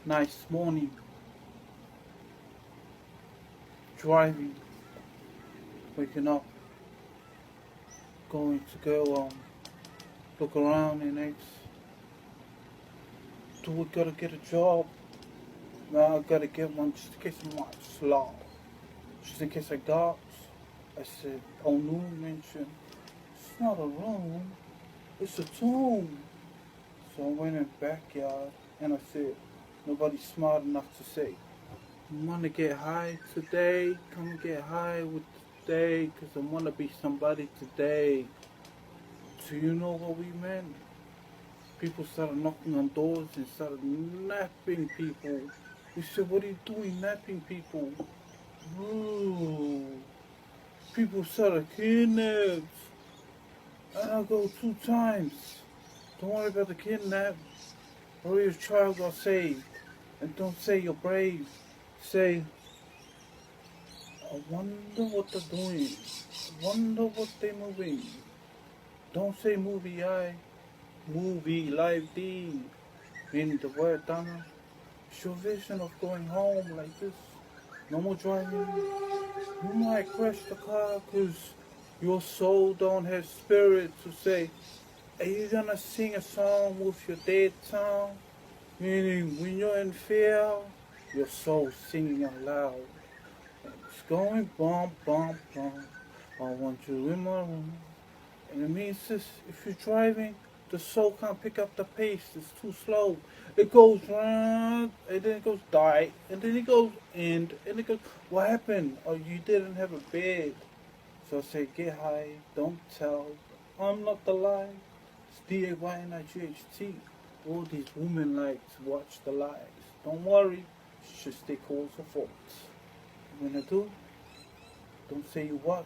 Nice morning, driving, waking up, going to go look around and it's, do we gotta get a job? Now I gotta get one just in case I'm not slow. Just in case I got. I said, oh no, mention, it's not a room, it's a tomb. So I went in the backyard and I said, nobody's smart enough to say, you wanna get high today? Come get high with today, cause I wanna be somebody today. Do you know what we meant? People started knocking on doors and started napping people. We said, what are you doing napping people? Ooh. People started kidnapped. And I go 2 times. Don't worry about the kidnap. Or your child got saved. And don't say you're brave. Say, I wonder what they're doing. I wonder what they're moving. Don't say movie I. Movie live D. In the word Donna. It's your vision of going home like this. No more driving. You might crash the car because your soul don't have spirit to say, are you gonna sing a song with your dead tongue? Meaning when you're in fear, your soul singing out loud. It's going bump, bump, bump. I want you in my room. And it means this, if you're driving, the soul can't pick up the pace. It's too slow. It goes round, and then it goes die, and then it goes end, and it goes, what happened? Oh, you didn't have a bed. So I say, get high, don't tell. I'm not the lie. It's DAYNIGHT. All these women like to watch the lies. Don't worry, it's just their cause or faults. When I do, don't say you watch.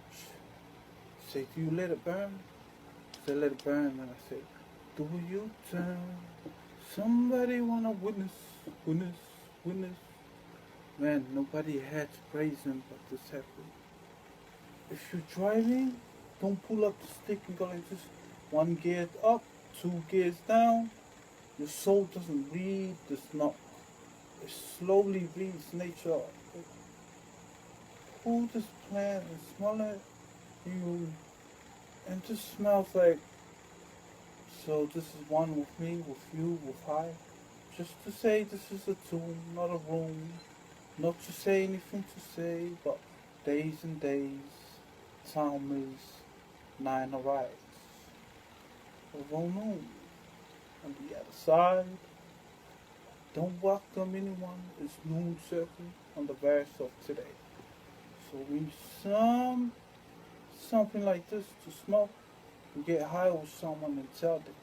Say, do you let it burn? Say, let it burn. And I say, do you turn? Somebody wanna witness, witness, witness. Man, nobody had to praise him, but this happened. If you're driving, don't pull up the stick and go like this. 1 gear up, 2 gears down. Your soul doesn't read this knock. It slowly reads nature. Hold this plant and smell it. You and just smells like. So this is one with me, with you, with I. Just to say this is a tomb, not a room. Not to say anything to say, but days and days. Time is 9 arrives. Although noon. On the other side, don't welcome anyone. It's noon circle on the verse of today. So when something like this to smoke, you get high with someone and tell them.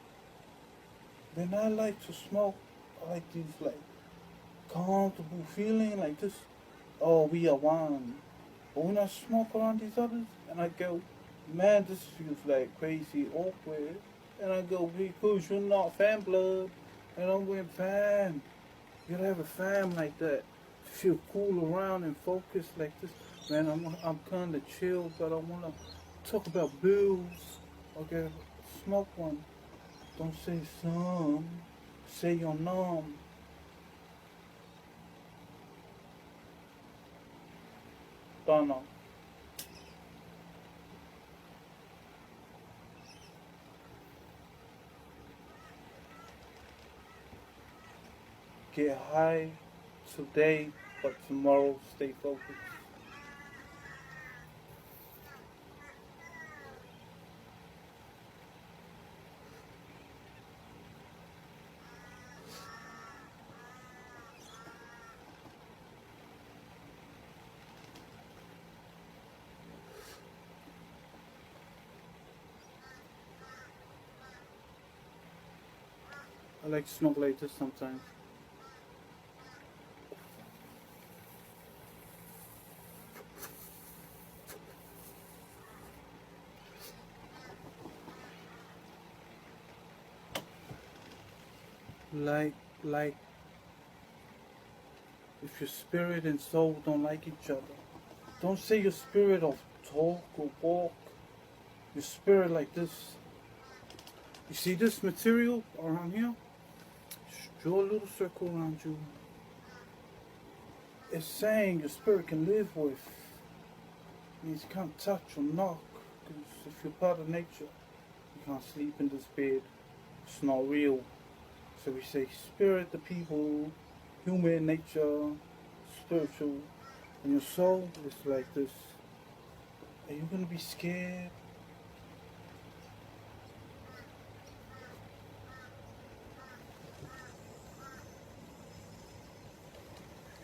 When I like to smoke, I like these like comfortable feeling like this. Oh, we are one. But when I smoke around these others, and I go, man, this feels like crazy awkward. And I go, because you're not fan blood. And I'm going, fam. You gotta have a fam like that. Feel cool around and focused like this. Man, I'm kinda chill, but I wanna talk about bills. Okay, smoke one. Don't say some. Say your numb. Don't know. Get high today, but tomorrow stay focused. I like to smoke like this sometimes. Like, like, if your spirit and soul don't like each other, don't say your spirit of talk or walk. Your spirit like this. You see this material around here? Just draw a little circle around you. It's saying your spirit can live with. It means you can't touch or knock. Because if you're part of nature, you can't sleep in this bed. It's not real. So we say spirit, the people, human nature, spiritual, and your soul is like this. Are you gonna be scared?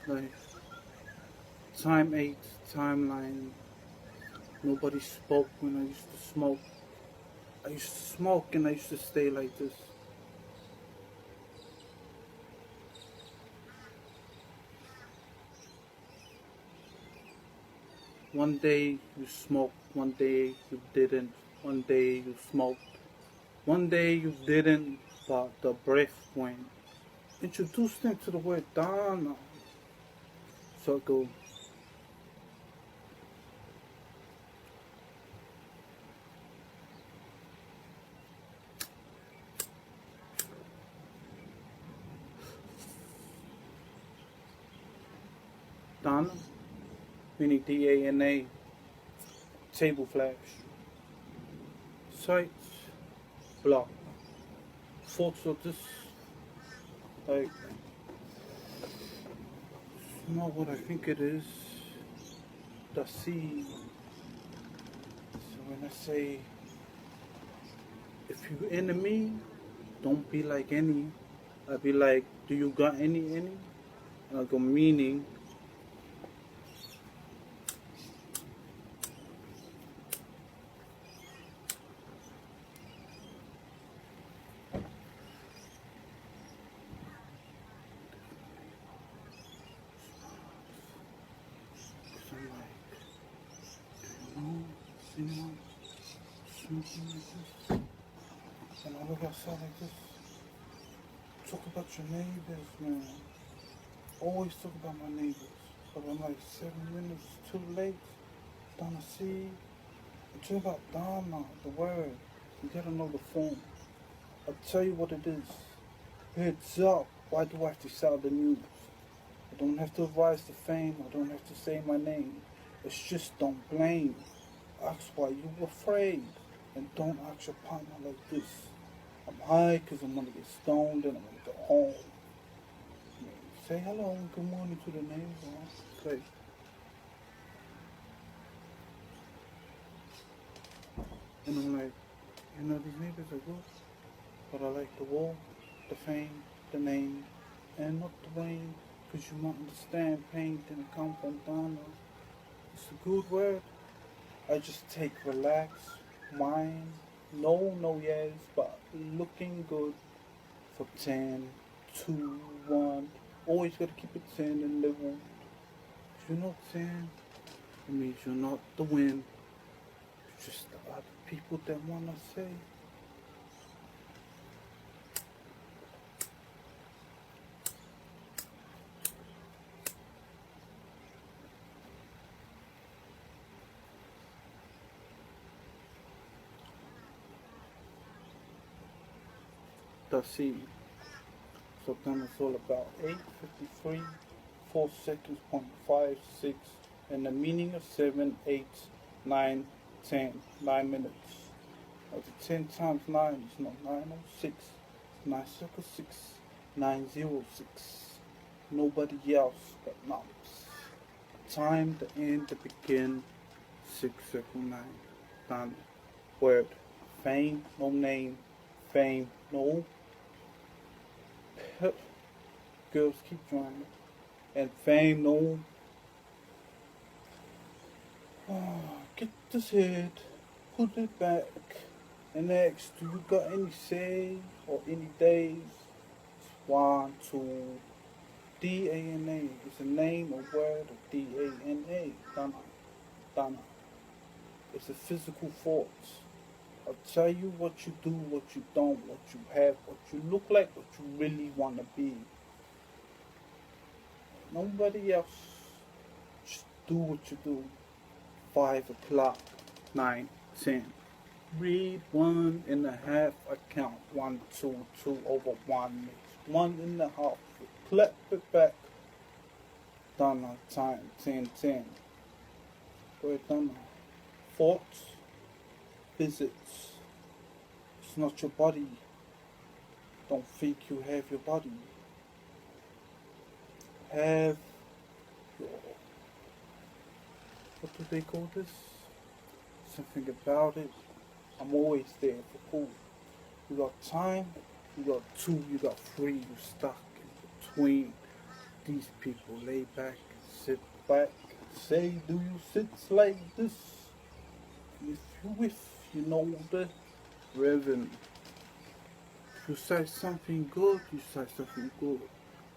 Like time 8, timeline. Nobody spoke when I used to smoke. I used to smoke and I used to stay like this. One day you smoked, one day you didn't, one day you smoked, one day you didn't, but the breath went. Introduce them to the word Dana. So I go, Dana, meaning D-A-N-A, table flash, sights, block, thoughts of this, like, it's not what I think it is, the seed. So when I say, if you enemy, don't be like any. I be like, do you got any? And I go, meaning, I'm like, anyone smoking like this? And I look outside like this. Talk about your neighbors, man. Always talk about my neighbors. But I'm like 7 minutes too late. Donna C. I'm talking about Donna, the word. You gotta know the form. I'll tell you what it is. Heads up. Why do I have to sell the news? I don't have to rise to fame. I don't have to say my name. It's just don't blame. Ask why you afraid. And don't ask your partner like this. I'm high because I'm gonna get stoned and I'm gonna go home. Say hello and good morning to the neighbors. Say, and I'm like, you know, these neighbors are good, but I like the wall, the fame, the name, and not the rain, because you might understand pain didn't come from Donna. It's a good word. I just take relax, mind, no yes, but looking good for 10, 2, 1. Always gotta keep it 10 and level. If you're not 10, it means you're not the win. It's just the other people that wanna say. The seed. So then it's all about 8:53, 4 seconds, 0.56, and the meaning of 7, 8, 9, 10, 9 minutes. Of the 10 times 9 is not 906, 9 circle 6, 906. Nobody else but numbers. Time, the end, the begin, 6 circle 9. Done. Word. Fame, no name. Fame, no. Girls keep trying. And fame, no. Get this head, put it back, and ask, do you got any say or any days? 1, 2. D-A-N-A is a name or word of D-A-N-A. Dana. Dana. It's a physical force. I'll tell you what you do, what you don't, what you have, what you look like, what you really want to be. Nobody else. Just do what you do. 5 o'clock, 9, 10. Read 1.5. I count 1, 2, 2 over 1 makes 1.5. Clap it back. done time 10-10. Done. Thoughts, visits. It's not your body. Don't think you have your body. Have your, what do they call this? Something about it. I'm always there for cool. You got time, you got 2, you got 3, you stuck in between these people. Lay back, sit back, say, do you sit like this? If you know the rhythm. If you say something good, you say something good.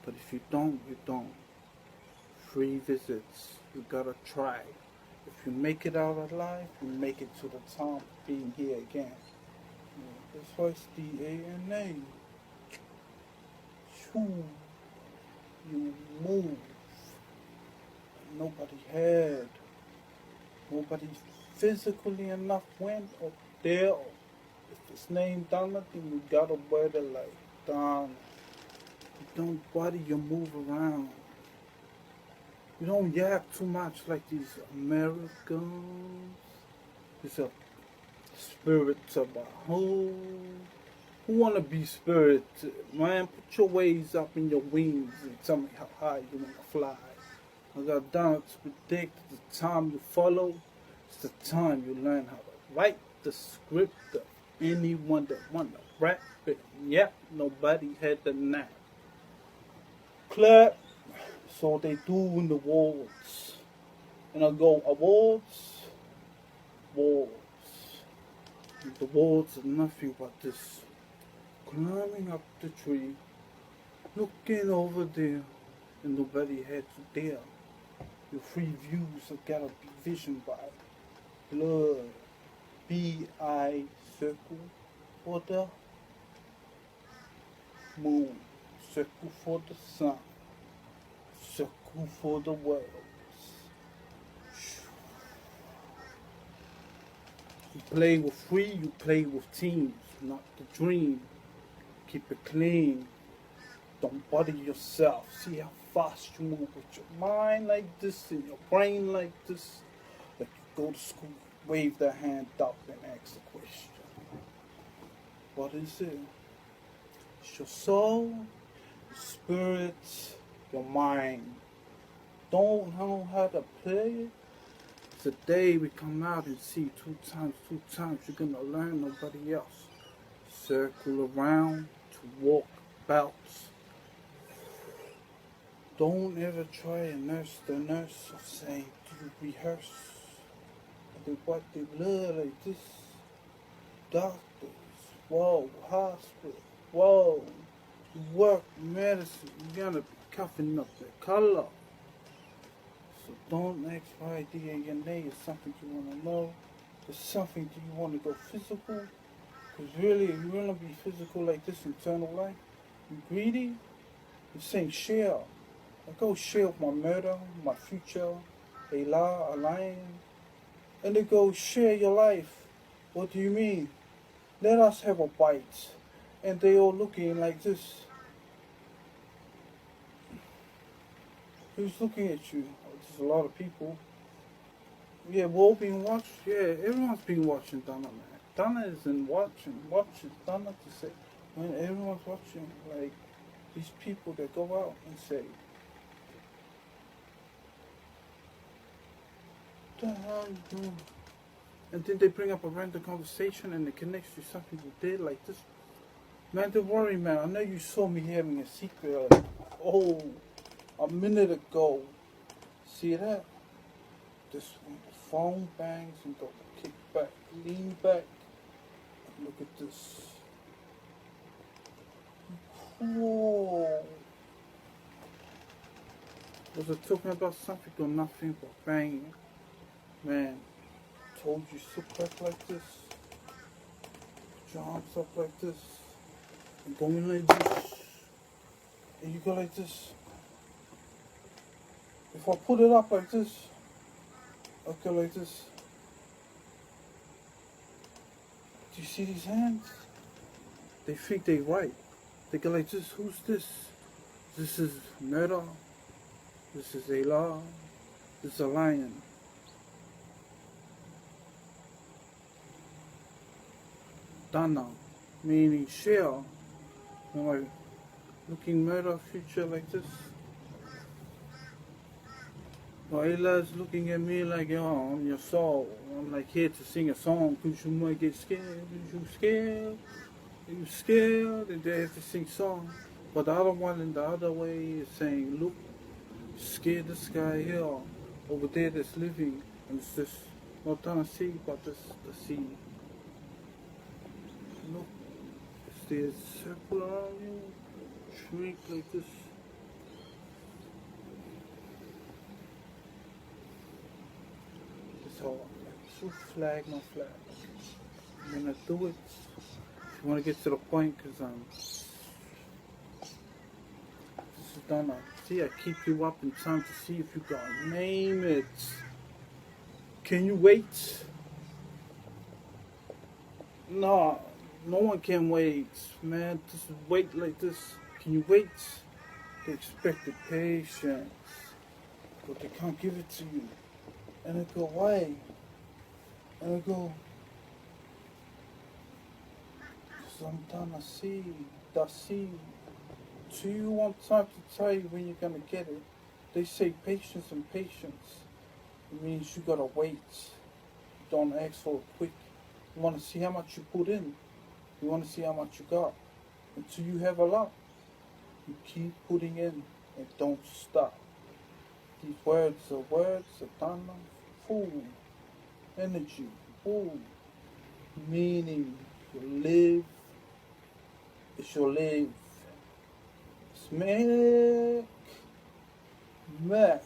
But if you don't, you don't. 3 visits, you gotta try. If you make it out alive, you make it to the time of being here again. That's why it's DNA. You move. Nobody had. Nobody physically enough went up there. If it's named Donna, then you gotta wear the like Donna. You don't body, you move around. You don't yap too much like these Americans. It's a spirits about who wanna be spirit, man? Put your ways up in your wings and tell me how high you wanna fly. I got down to predict the time you follow. It's the time you learn how to write the script of anyone that wanna rap it. Yep, nobody had the knack. Clap. So they do in the awards. And I go awards. The awards are nothing but this. Climbing up the tree, looking over there, and nobody had to dare. Your free views have gotta be visioned by blood. B-I circle for the moon, circle for the sun, circle for the world. You play with free, you play with teams, not the dream. Keep it clean. Don't bother yourself. See how fast you move with your mind like this and your brain like this. Like you go to school, wave their hand up and ask a question. What is it? It's your soul, your spirit, your mind. Don't know how to play it? Today we come out and see 2 times, you're gonna learn nobody else. Circle around to walk bouts. Don't ever try and nurse the nurse or say, do you rehearse? They wipe their blood like this. Doctors, whoa, hospital, whoa. You work medicine, you gotta be coughing up the color. So don't ask for ID and your name is something you wanna know. It's something do you wanna go physical? Because really, if you wanna be physical like this eternal life, you greedy, you're saying share. I go share with my murder, my future, a lie, a lion. And they go share your life. What do you mean? Let us have a bite. And they all looking like this. Who's looking at you? There's a lot of people. Yeah, we're all being watched. Yeah, everyone's been watching Donna, man. Donna isn't watching Donna to say, when everyone's watching, like, these people that go out and say, what the hell you doing? And then they bring up a random conversation and it connects to something you did like this. Man, don't worry, man. I know you saw me having a secret. A minute ago. See that? This one, the phone bangs and go kick back, lean back. Look at this. Cool. Was it talking about something or nothing but banging? Man, told you sit back like this. Put your arms up like this. And go in like this. And you go like this. If I put it up like this, I'll go like this. Do you see these hands? They think they right. They go like this. Who's this? This is murder. This is a law. This is a lion. Dana, meaning shell. Am I looking murder future like this? Eli's looking at me like, oh, I'm your soul. I'm like here to sing a song because you might get scared. You scared? You scared? And they have to sing song. But the other one in the other way is saying, look, scared this guy here over there that's living. And it's just not trying to see, but this the sea. Look, is there a circle around you? Shrink like this. So, so flag, no flag. I'm gonna do it. If you wanna get to the point, cause this is done. See, I keep you up in time to see if you can name it. Can you wait? No, no one can wait, man. Just wait like this. Can you wait? They expect the patience, but they can't give it to you. And they go, why? And I go, sometimes I see, that see. Do you want time to tell you when you're gonna get it? They say patience and patience. It means you gotta wait. Don't ask for it quick. You wanna see how much you put in. You wanna see how much you got. Until you have a lot, you keep putting in and don't stop. These words are done, full energy, full meaning. You live, it's your live. Smack, mac.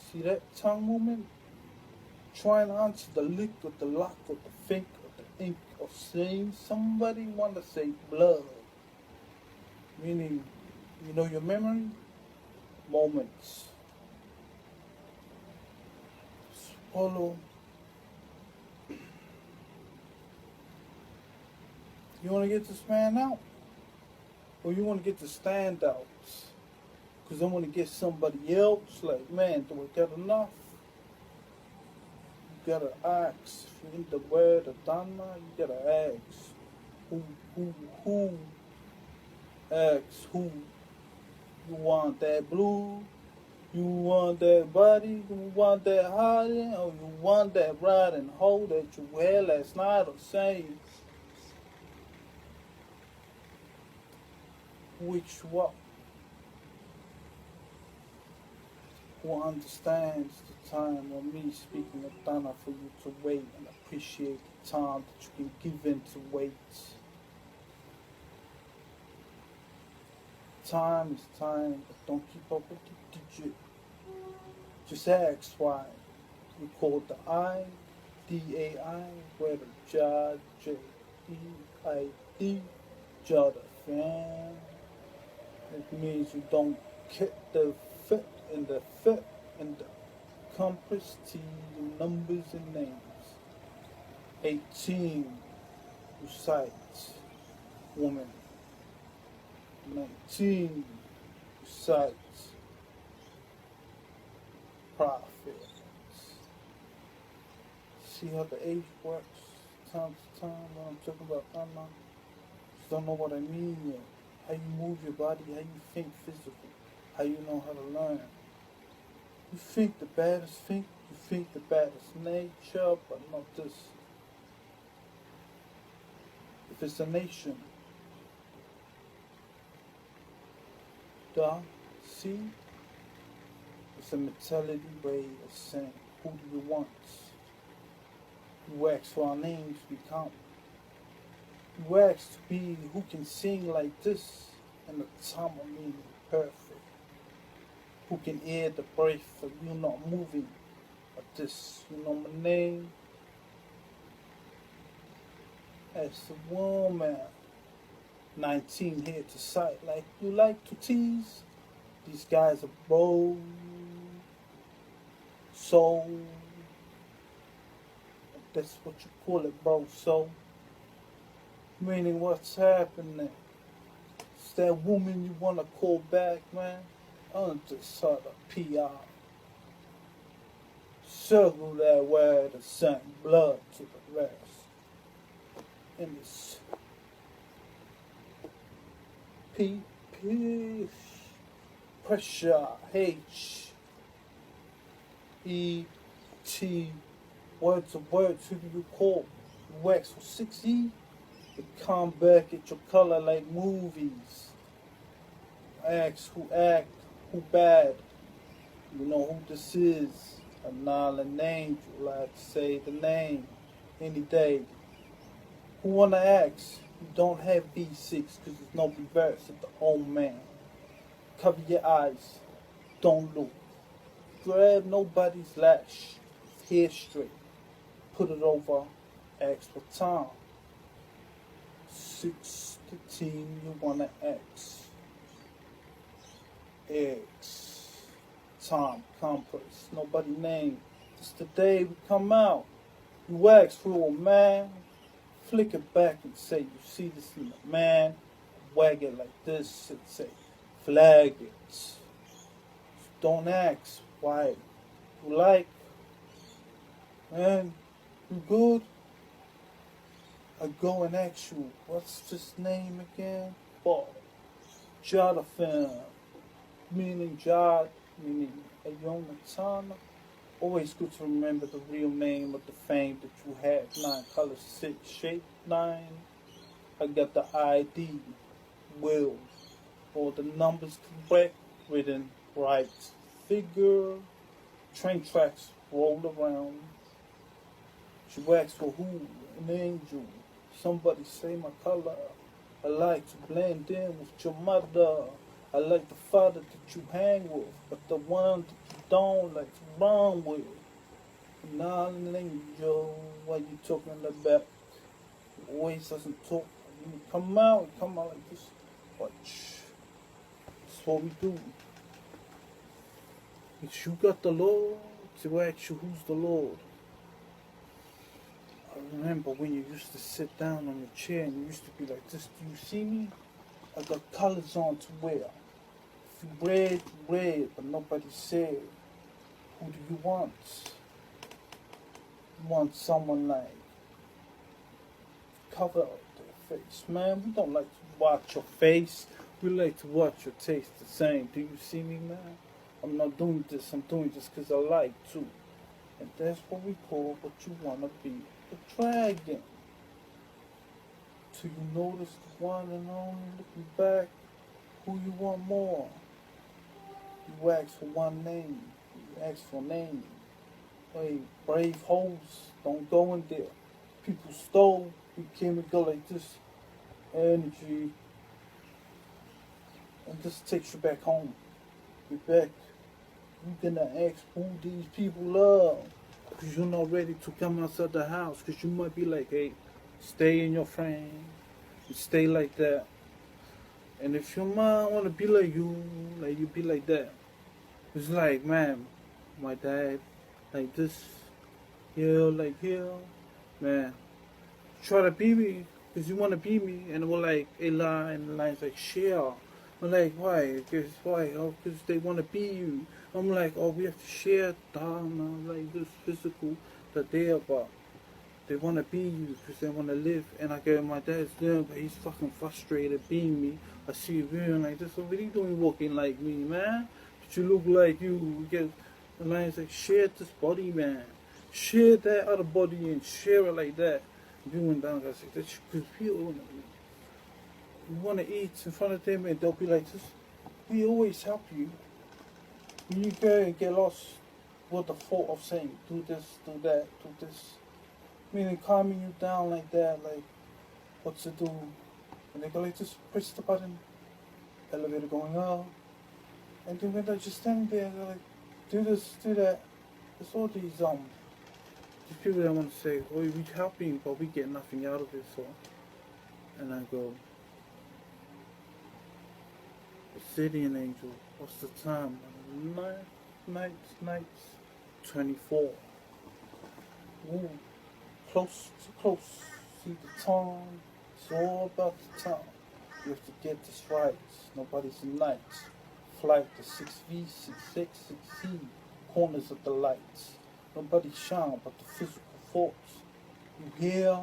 See that tongue movement? Try and answer the lick or the lock or the think or the ink or saying somebody want to say blood. Meaning, you know your memory? Moments. Swallow. You want to get this man out? Or you want to get the standouts? Because I want to get somebody else. Like, man, do we got enough? You gotta ask. If you need the word of Dharma, you gotta ask. Who? Ask who. You want that blue? You want that body? You want that hiding? Or you want that riding hoe that you had last night or same? Which what? Who understands the time of me speaking of Dana for you to wait and appreciate the time that you can give in to wait. Time is time, but don't keep up with the digit. Just ask why. We call the I, D-A-I, where the J, J-E-I-D, J the fan. It means you don't get the fit and the compass T, the numbers and names. 18, recite, woman. 19, recite, prophet. See how the age works time to time when I'm talking about Dharma? Just don't know what I mean yet. How you move your body, how you think physically, how you know how to learn. You think the baddest think, you think the baddest nature, but not this. If it's a nation, see? It's a mentality way of saying, who do you want? You ask for our names, we count. You ask to be who can sing like this, and the time of meaning perfect. Who can hear the breath of you not moving, but this, you know my name? As a woman, 19 here to sight, like you like to tease. These guys are bold, soul. That's what you call it, bro. So, meaning what's happening? It's that woman you wanna call back, man. under sort of PR. Circle that where the same blood to the rest. And it's P pressure H E T word to word. Who do you call? Wax for 6E. It come back at your color like movies. Ask who act, who bad. You know who this is. I'm not an angel. Like to say the name any day. Who wanna ask? You don't have V6 because there's no reverse at the old man. Cover your eyes. Don't look. Grab nobody's lash. Hair straight. Put it over. Ask for time. 6 to team you wanna X. X. Time. Compress. Nobody name. It's the day we come out. You ask for a man. Flick it back and say, you see this in the man. Wag it like this and say, flag it. Don't ask why. You like, man, you good? I go and ask you, what's this name again? Bob. Jonathan. Meaning Jod, meaning Ayonatana. Always good to remember the real name of the fame that you had. 9 colors, 6, shape 9. I got the ID, will. All the numbers correct, written right. Figure, train tracks roll around. She asks for who? An angel. Somebody say my color. I like to blend in with your mother. I like the father that you hang with, but the one that you don't like to run with. Not an angel, what you talking about? He always doesn't talk. You come out like this. Watch. That's what we do. If you got the Lord, to ask you who's the Lord. I remember when you used to sit down on your chair and you used to be like this. Do you see me? I got colors on to wear. If you red, but nobody said, who do you want? You want someone like, cover up their face. Man, we don't like to watch your face. We like to watch your taste the same. Do you see me, man? I'm not doing this. I'm doing this because I like to. And that's what we call what you want to be. A dragon. Till you notice the one and only looking back, who you want more. You ask for one name. You ask for a name. Hey, brave hoes, don't go in there. People stole. We came and go like this. Energy. And this takes you back home. You're back. You're gonna ask who these people love. Because you're not ready to come outside the house. Because you might be like, hey, stay in your frame. You stay like that. And if your mom want to be like you be like that. It's like, man, my dad, like this, here, like here, man. Try to be me, because you want to be me. And we're like, Eli, and the line's like, share. I'm like, why? Because why? Oh, because they want to be you. I'm like, oh, we have to share time, like this physical, that they are, but they want to be you because they want to live. And I go, my dad's there, but he's fucking frustrated being me. I see you being like this. So what are you doing walking like me, man? But you look like you. Get the lines like, share this body, man. Share that other body and share it like that. You went down, guys, like that because people want to eat in front of them and they'll be like this. We always help you. When you go and get lost with the thought of saying, do this, do that, do this. Meaning calming you down like that, like what to do. And they go like this, press the button, elevator going up. And then when they're just standing there, they're like, do this, do that. There's all these people that want to say, well, we're helping, but we get nothing out of it, so. And I go, Obsidian Angel, what's the time? Nights, 24. Ooh. Close to close. See the time. It's all about the time. You have to get this right. Nobody's a knight. flight, the 6V, 6X, 6Z, corners of the lights. Nobody shine but the physical force. You hear,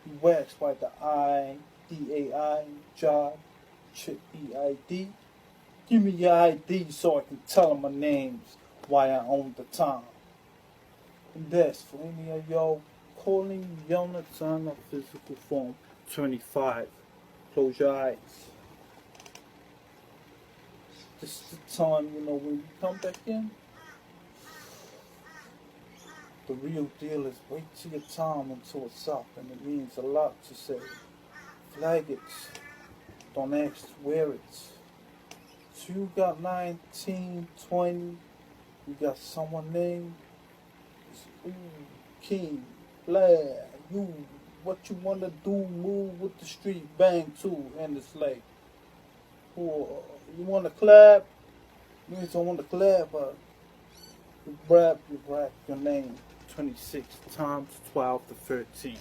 you wax by the I, D-A-I, job, chip E-I-D. Give me your ID so I can tell them my names, why I own the time. And that's for any of y'all calling Jonathan of physical form 25. Close your eyes. This is the time, you know, when you come back in. The real deal is wait till your time until it's up, and it means a lot to say. Flag it, don't ask to wear it. So you got 19, 20, you got someone named King, Blair, you, what you wanna do, move with the street, bang too, and it's like, oh, you wanna clap? You don't wanna clap, but you rap your name 26 times 12 to 13.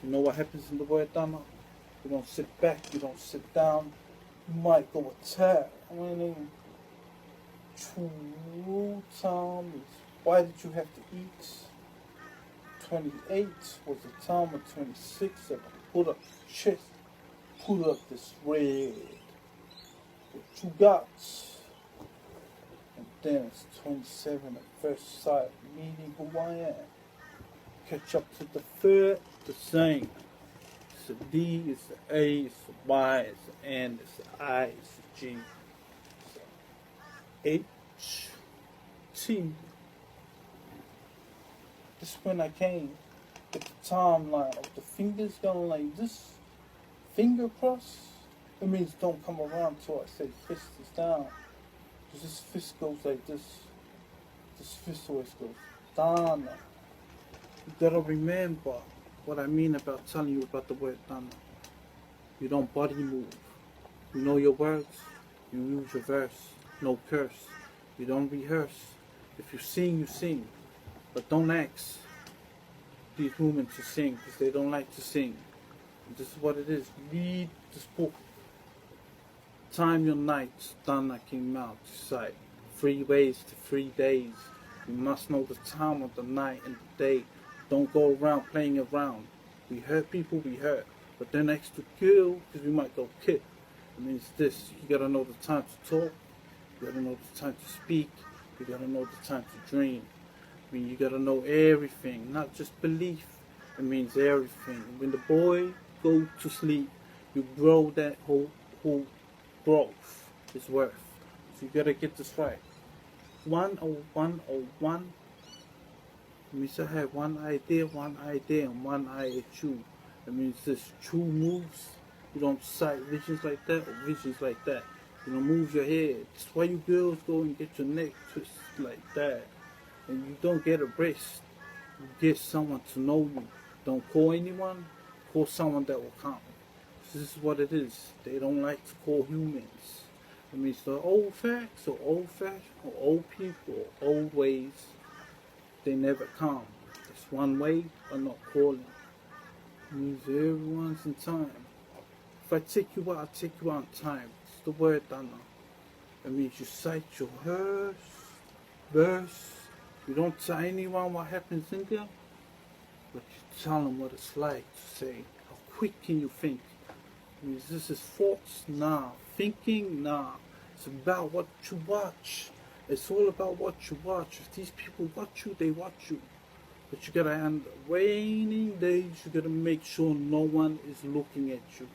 You know what happens in the word Donna? You don't sit back, you don't sit down, you might go attack. I mean, true time is, why did you have to eat? 28 was the time of 26 that I put up chest, put up this red. What you got? And then it's 27 at first sight, meaning who I am. Catch up to the third, the same. It's the D, it's the A, it's the Y, it's the N, it's the I, it's the G. It's the H, T. This when I came with the timeline of the fingers going like this, finger cross. It means don't come around till I say fist is down. Because this fist goes like this. This fist always goes down. You gotta remember what I mean about telling you about the word Dana. You don't body move. You know your words. You use your verse. No curse. You don't rehearse. If you sing, you sing. But don't ask these women to sing because they don't like to sing. And this is what it is. Read this book. Time your nights, Dana came out to sight. 3 ways to 3 days. You must know the time of the night and the day. Don't go around playing around. We hurt people, we hurt. But then next to kill, because we might go kick. It means this. You gotta know the time to talk. You gotta know the time to speak. You gotta know the time to dream. I mean, you gotta know everything, not just belief. It means everything. When the boy goes to sleep, you grow that whole growth is worth. So you gotta get this right. 10101. It means I have one idea, and one eye at you. It means this true moves. You don't sight visions like that or visions like that. You don't move your head. That's why you girls go and get your neck twisted like that. And you don't get a wrist. You get someone to know you. Don't call anyone. Call someone that will come. This is what it is. They don't like to call humans. It means the old facts or old fashioned or old people or old ways. They never come. It's one way or not calling. It means everyone's in time. If I take you out, I'll take you out in time. It's the word Dana. It means you cite your verse. You don't tell anyone what happens in there, but you tell them what it's like to say, how quick can you think? It means this is thoughts? Nah. Thinking? Nah. It's about what you watch. It's all about what you watch. If these people watch you, they watch you. But you gotta end raining days, you gotta make sure no one is looking at you.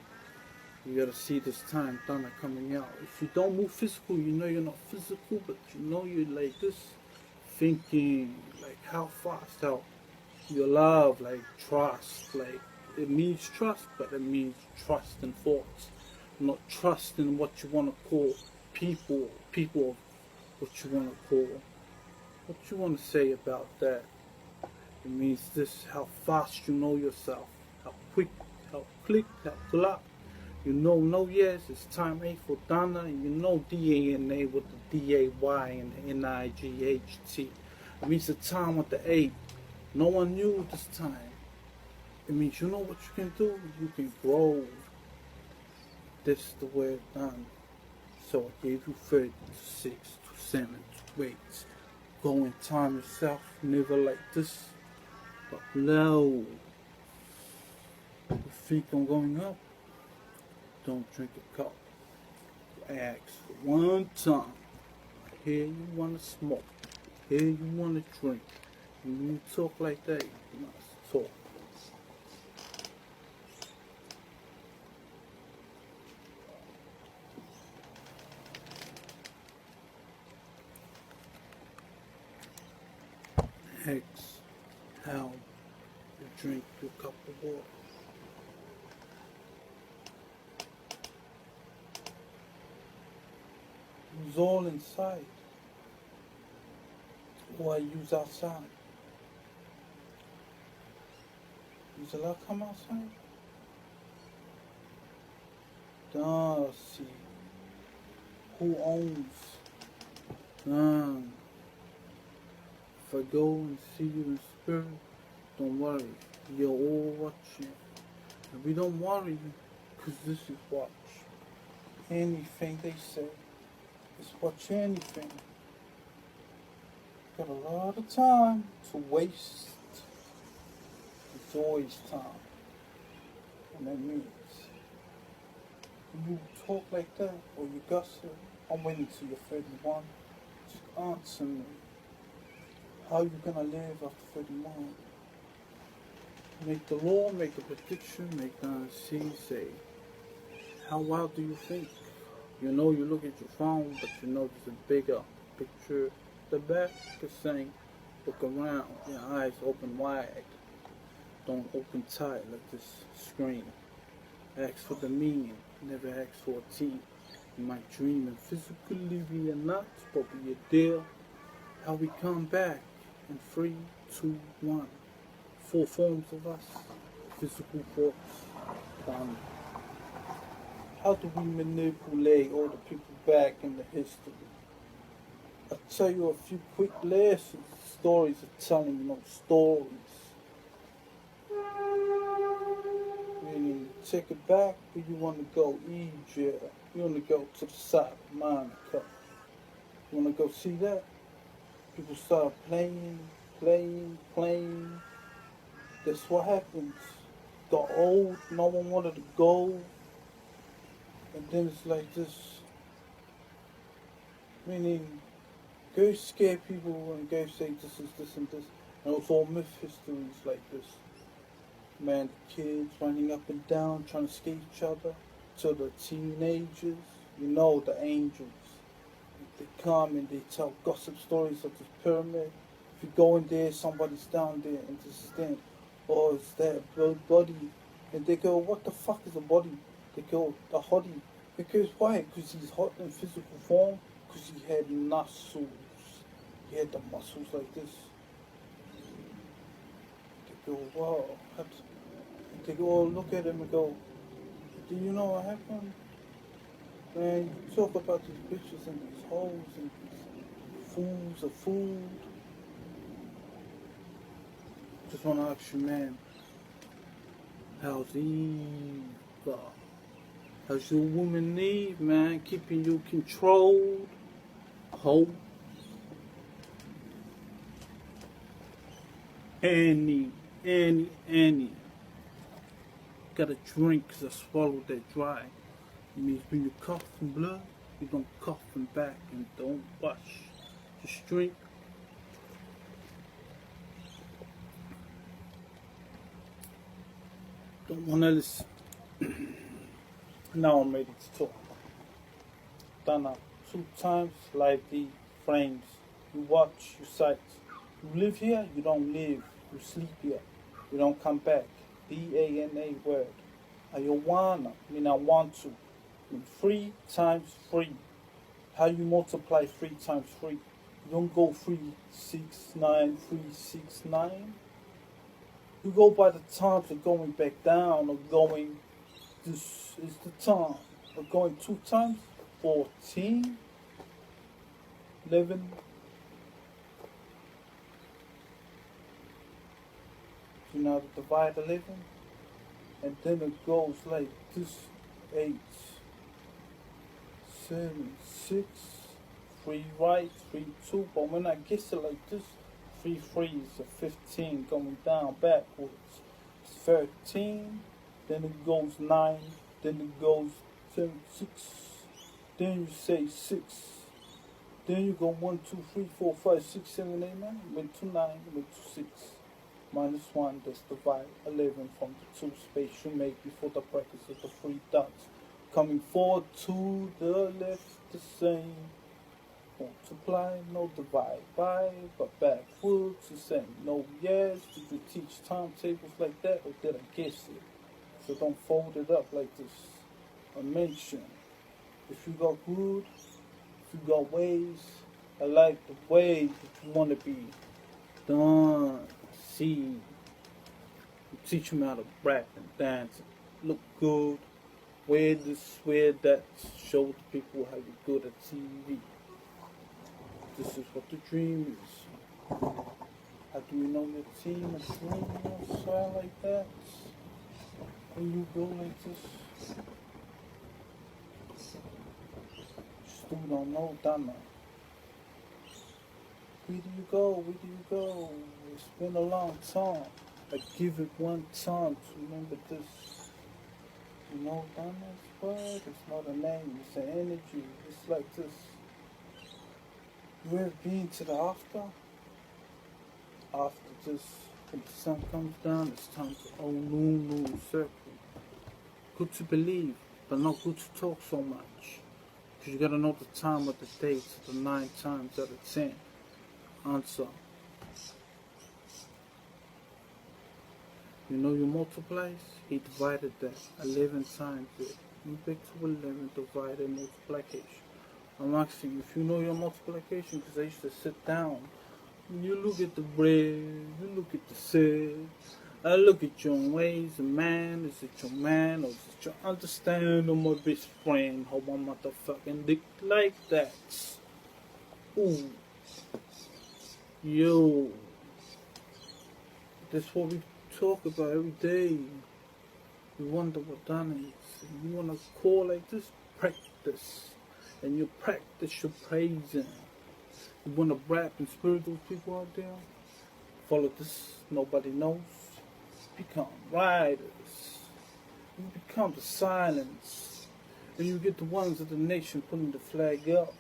You gotta see this time Dana coming out. If you don't move physical, you know you're not physical, but you know you're like this. Thinking, like how fast, how your love, like trust, like it means trust, but it means trust in thoughts, not trust in what you want to call people, what you want to call, what you want to say about that. It means this, how fast you know yourself, how quick, how click, how clap. You know, yes, it's time 8 for Dana, and you know D-A-N-A with the D-A-Y and the N-I-G-H-T. It means the time with the 8. No one knew this time. It means you know what you can do? You can grow. This is the word done. So I gave you 30 to 6 to 7 to 8. Go and time yourself, never like this. But low. You think I'm going up? Don't drink a cup. Ask for one time. Here you wanna smoke. Here you wanna drink. When you talk like that, you must talk. Ask how you drink your cup of water. Use all inside. Or I use outside. Use a lot come outside. See who owns. If I go and see you in spirit, don't worry. You're all watching. And we don't worry because this is watch. Anything they say is watch anything. Got a lot of time to waste. It's always time. And that means you talk like that or you gossip, I'm waiting till you're 31. Just answer me. How you gonna live after 31? Make the law, make a prediction, make the see, say. How wild do you think? You know you look at your phone, but you know there's a bigger picture. The back is saying, look around, your eyes open wide. Don't open tight like this screen. Ask for the meaning, never ask for a team. You might dream and physically be a not, but be a deal. How we come back in 3, 2, 1. 4 forms of us, physical forms. How do we manipulate all the people back in the history? I'll tell you a few quick lessons. Stories are telling you no stories. Meaning, take it back where you want to go, Egypt. You want to go to the side of Monaco. You want to go see that? People start playing. That's what happens. The old, no one wanted to go. And then it's like this. Meaning, go scare people and go say this is this and this. And it's all myth histories like this. Man, the kids running up and down, trying to scare each other. To the teenagers, you know, the angels. They come and they tell gossip stories of this pyramid. If you go in there, somebody's down there and this is them. Or it's that body. And they go, what the fuck is a body? They go, the hottie. Because why? Because he's hot in physical form. Because he had muscles. He had the muscles like this. They go, wow. They go, oh, look at him and go, do you know what happened? Man, you talk about these bitches and these hoes and these fools of food. Just want to ask you, man, how's Eve? How's your woman Eve, man? Keeping you controlled? Hoe? Any. Gotta drink 'cause I swallowed that dry. It means when you cough from blood, you don't cough from back and don't wash. Just drink. Don't wanna listen. Now I'm ready to talk. Done up 2 times, lively frames. You watch, you sight. You live here, you don't live. You sleep here. You don't come back. D-A-N-A word. I wanna, mean I want to. Mean 3 times 3. How you multiply 3 times 3? You don't go 3, 6, 9, 3, 6, 9. You go by the times of going back down or going, this is the time. Or going 2 times, 14, 11. You know how to divide 11? And then it goes like this, 8, 7, 6, 3 right, 3, 2. But when I get it like this, 3 threes, a 15 going down backwards. It's 13, then it goes 9, then it goes 7, 6. Then you say 6. Then you go 1, 2, 3, 4, 5, 6, 7, 8, 9. Went to 9, went to 6. Minus 1, that's divide 11 from the 2 space you make before the brackets of the 3 dots. Coming forward to the left, the same. Multiply, no divide by, but backwards the same. No yes, did you teach timetables like that or did I guess it? So don't fold it up like this. I mentioned, if you got good, if you got ways, I like the way that you want to be done. See, you teach them how to rap and dance and look good. Wear this, wear that, show the people how you're good at TV. This is what the dream is. How do you know your team is dreaming outside like that? When you go like this, still don't know, Donna. Where do you go? Where do you go? It's been a long time. I give it one time to remember this. You know, Donna's word, it's not a name, it's an energy. It's like this. You ever been to the after? After this, when the sun comes down, it's time to moon circle. Good to believe, but not good to talk so much. Because you gotta know the time of the day to the 9 times out of 10. Answer. You know your multiplies? He divided that 11 times it. You back to 11 divided multiplication. I'm asking you if you know your multiplication, because I used to sit down. You look at the bread, you look at the set. I look at your ways, man. Is it your man or is it your understand or my best friend? How my motherfucking dick like that? Ooh. Yo. That's what we talk about every day. You wonder what done is. You want to call like this? Practice. And you practice your praising. You want to rap and spirit those people out there? Follow this. Nobody knows. Become riders. You become the silence. And you get the ones of the nation putting the flag up.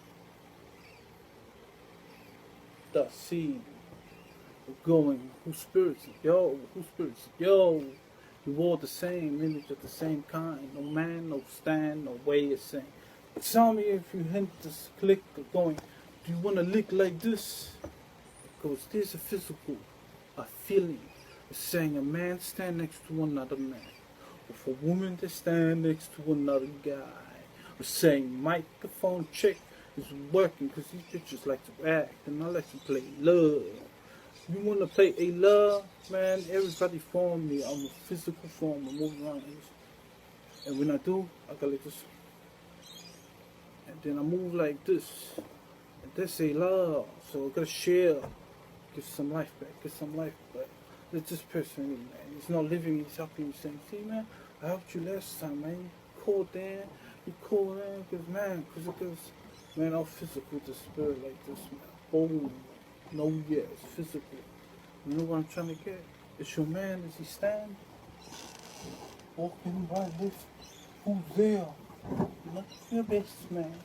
The seed. Going, whose spirits yo, whose spirits yo. You all the same image of the same kind. No man, no stand, no way of saying. Tell me if you hint this click or going, do you want to lick like this? Because there's a physical, a feeling. It's saying a man stand next to another man. Or for a woman to stand next to another guy. Or saying microphone check is working because these bitches like to act and I like to play love. You want to play a love, man, everybody form me. I'm a physical form, I move around. And when I do, I go like this. And then I move like this. And that's a love. So I gotta share. Give some life back, get some life back. Let this person, man, he's not living, he's helping you saying, see, man, I helped you last time, man. You called in, because, man, because it goes, man, I'm physical, the spirit like this, man. Boom. No, yes, physical. You know what I'm trying to get? It's your man, does he stand? Walking right this. Who's there? Look your best man.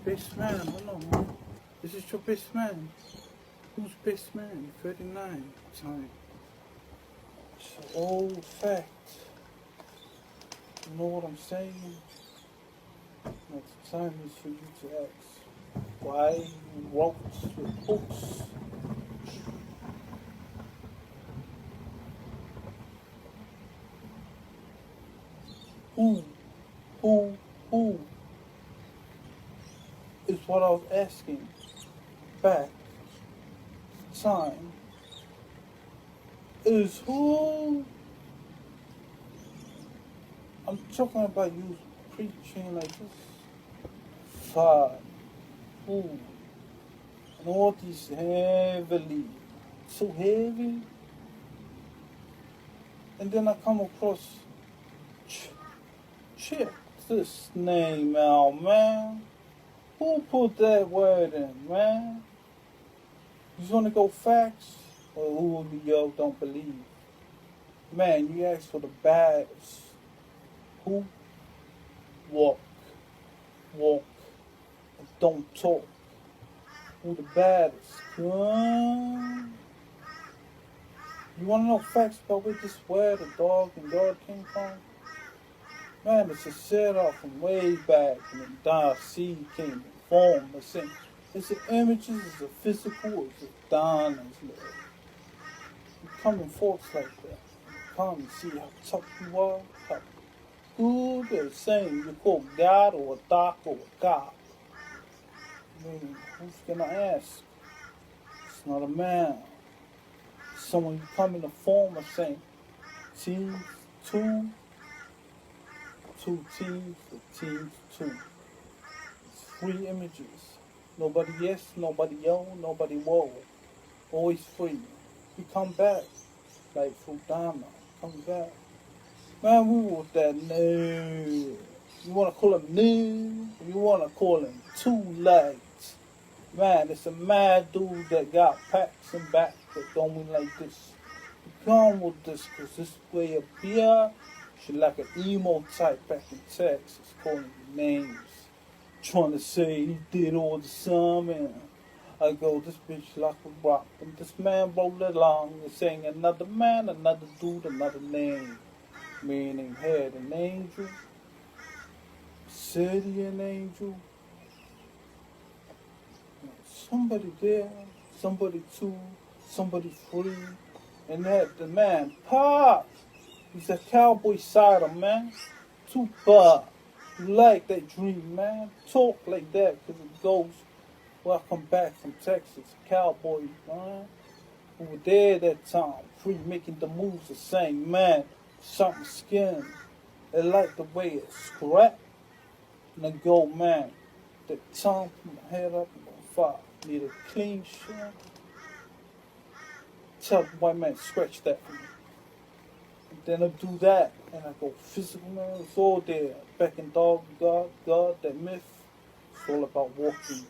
Best man, hold on, man. This is your best man. Who's best man? 39 time. It's an old fact. You know what I'm saying? Now the time is for you to ask why you wrote your books. Who is what I was asking back. Time is who. I'm talking about you preaching like this. Five. Who? And all these heavily, so heavy. And then I come across chips. this name out, man? Who put that word in, man? You just want to go facts? Or who yo don't believe? Man, you ask for the baddest. Who? Walk. Walk. And don't talk. Who the baddest? You want to know facts about where this word, the dog and dog came from? Man, it's a setup from way back when the seed came to form. It's the images, it's the physical, it's the Donna's love. You come in forks like that. You come and see how tough you are, how good they're saying you call God or a doc or a cop. I mean, who's gonna ask? It's not a man. Someone you come in the form of saying, teams, two teams, the teams, two. It's 3 images. Nobody yes, nobody yo, nobody whoa. Always free. We come back. Like Fudama. Come back. Man, we want that new. You wanna call him new? You wanna call him 2 legs. Man, it's a mad dude that got packs and back that don't mean like this. You come with this cause this way up here, she like an emo type back in Texas, calling you names. Trying to say he did all the sum and I go, this bitch like a rock. And this man rolled along and saying another man, another dude, another name. Meaning had an angel, city an angel, somebody there, somebody two, somebody free, and that the man Pop. He's a cowboy cider, man. Tupac. You like that dream, man. Talk like that, cause it goes. Welcome back from Texas, cowboy, man. Who were there that time, free making the moves the same, man. Something skin. They like the way it's scrap. And then go, man. The tongue from my head up and on fire. Need a clean shit. Tell the white man, scratch that for me. And then I do that. And I go physical, man. It's all there. Back in dog, God, that myth. It's all about walking.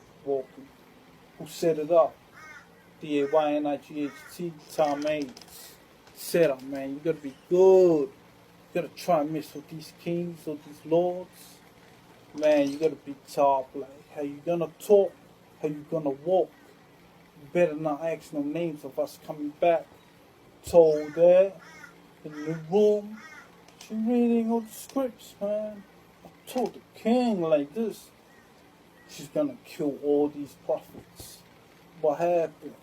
Who set it up? DAYNIGHT, Tom A's. Set up, man. You gotta be good. You gotta try and mess with these kings or these lords. Man, you gotta be top. Like, how you gonna talk? How you gonna walk? You better not ask no names of us coming back. Told that in the room. She reading all the scripts, man. I told the king like this. She's gonna kill all these prophets. What happened?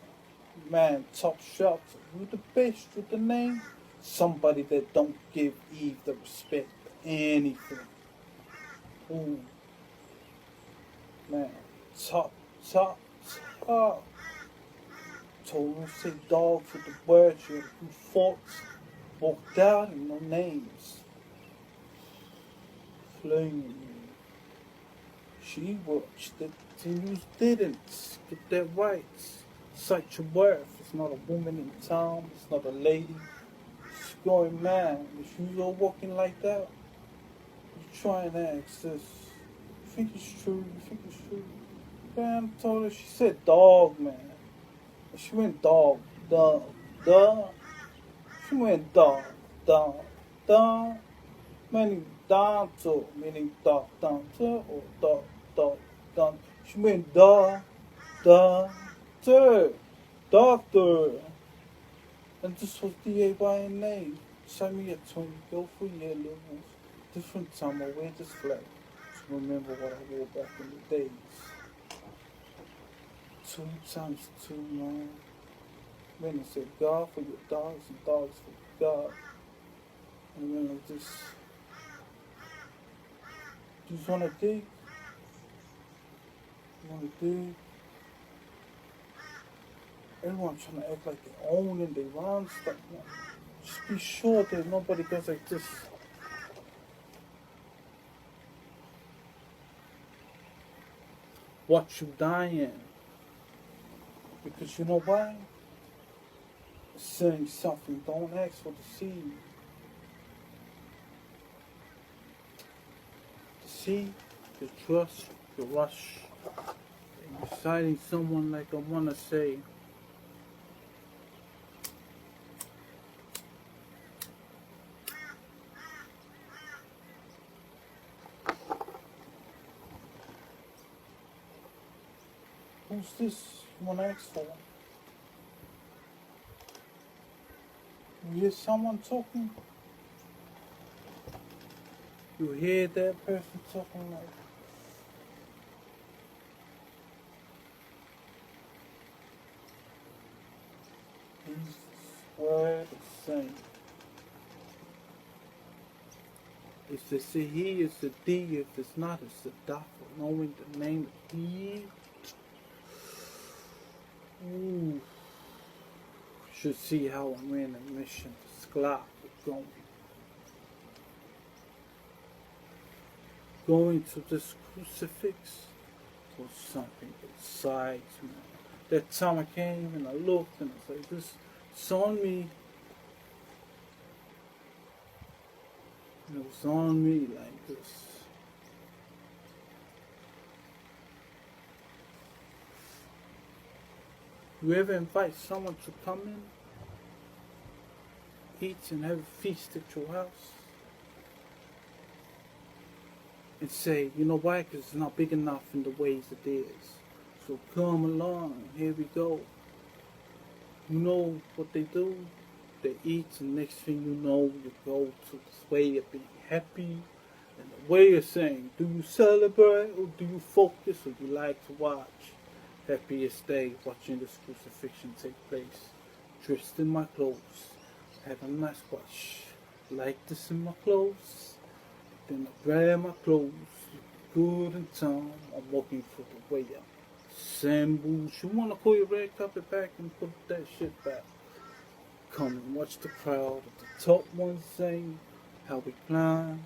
Man, top shots. Who the best with the name? Somebody that don't give Eve the respect for anything. Ooh. Man, top. Told him to say dogs with the words who fought, walked out and no names. Flaming. She watched it, and you didn't get that right. Cite your worth. It's not a woman in town. It's not a lady. She's going mad. If you all walking like that, you try and ask this. You think it's true? You think it's true? Man, I told her. She said dog, man. And she went dog. She went dog. Meaning dancer, meaning dancer or dog. She went doctor. And this was DAYNA. Send me a tune, go for your levels. Different time I wear this flag. To remember what I wore back in the days. 2 times 2, man. Then it said God for your dogs and dogs for God. And then like this. You just wanna dig? You wanna dig? Everyone trying to act like they own and they run stuff. Man. Just be sure that nobody goes like this. Watch you dying. Because you know why? Saying something, don't ask for the seed. The see, you trust, you rush, and you're citing someone like I want to say, who's this you want to ask for? You hear someone talking? You hear that person talking like, these words the same. If they say he, it's a D. If it's not, it's a dot. Knowing the name of he, ooh, should see how I'm in a mission to Sklar. Going to this crucifix was something besides me. That time I came and I looked and I was like, this it's on me. And it was on me like this. You ever invite someone to come in, eat and have a feast at your house? And say, you know why? Because it's not big enough in the ways it is. So come along, here we go. You know what they do? They eat, and next thing you know, you go to this way of being happy, and the way of saying, do you celebrate, or do you focus, or you like to watch? Happiest day, watching this crucifixion take place. Dressed in my clothes, having my squash, like this in my clothes. Then I grab my clothes, good in time, I'm walking for the way out. Sam Boosh, you wanna call your red carpet back and put that shit back? Come and watch the crowd at the top ones sing, how we climb,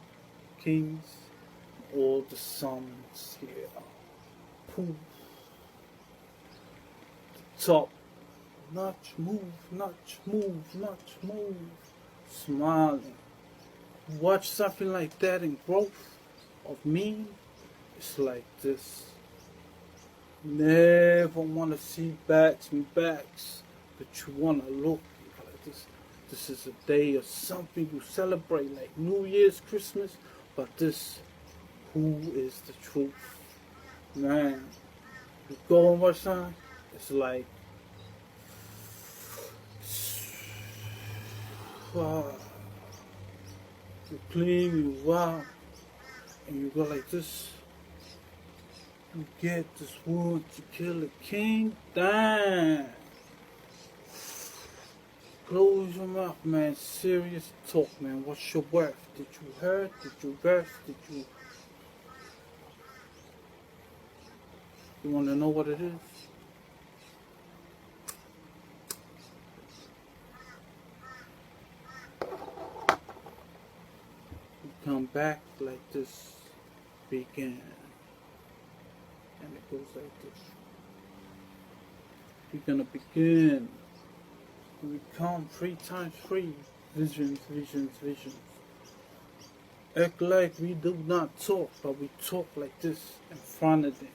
kings, all the suns here. Poof. The top, notch, move, notch, move, notch, move. Smiling. Watch something like that in growth of me, it's like this. Never want to see backs and backs, but you want to look like this. This is a day of something you celebrate, like New Year's, Christmas, but this, who is the truth? Man, you go and watch something, it's like, wow. You clean, you wow, and you go like this. You get this wood to kill a king. Damn. Close your mouth, man. Serious talk, man. What's your worth? Did you hurt? Did you burst? Did you? You want to know what it is? You come back like this began. And it goes like this. We're gonna begin. We come 3 times 3. Visions, visions, visions. Act like we do not talk, but we talk like this in front of them.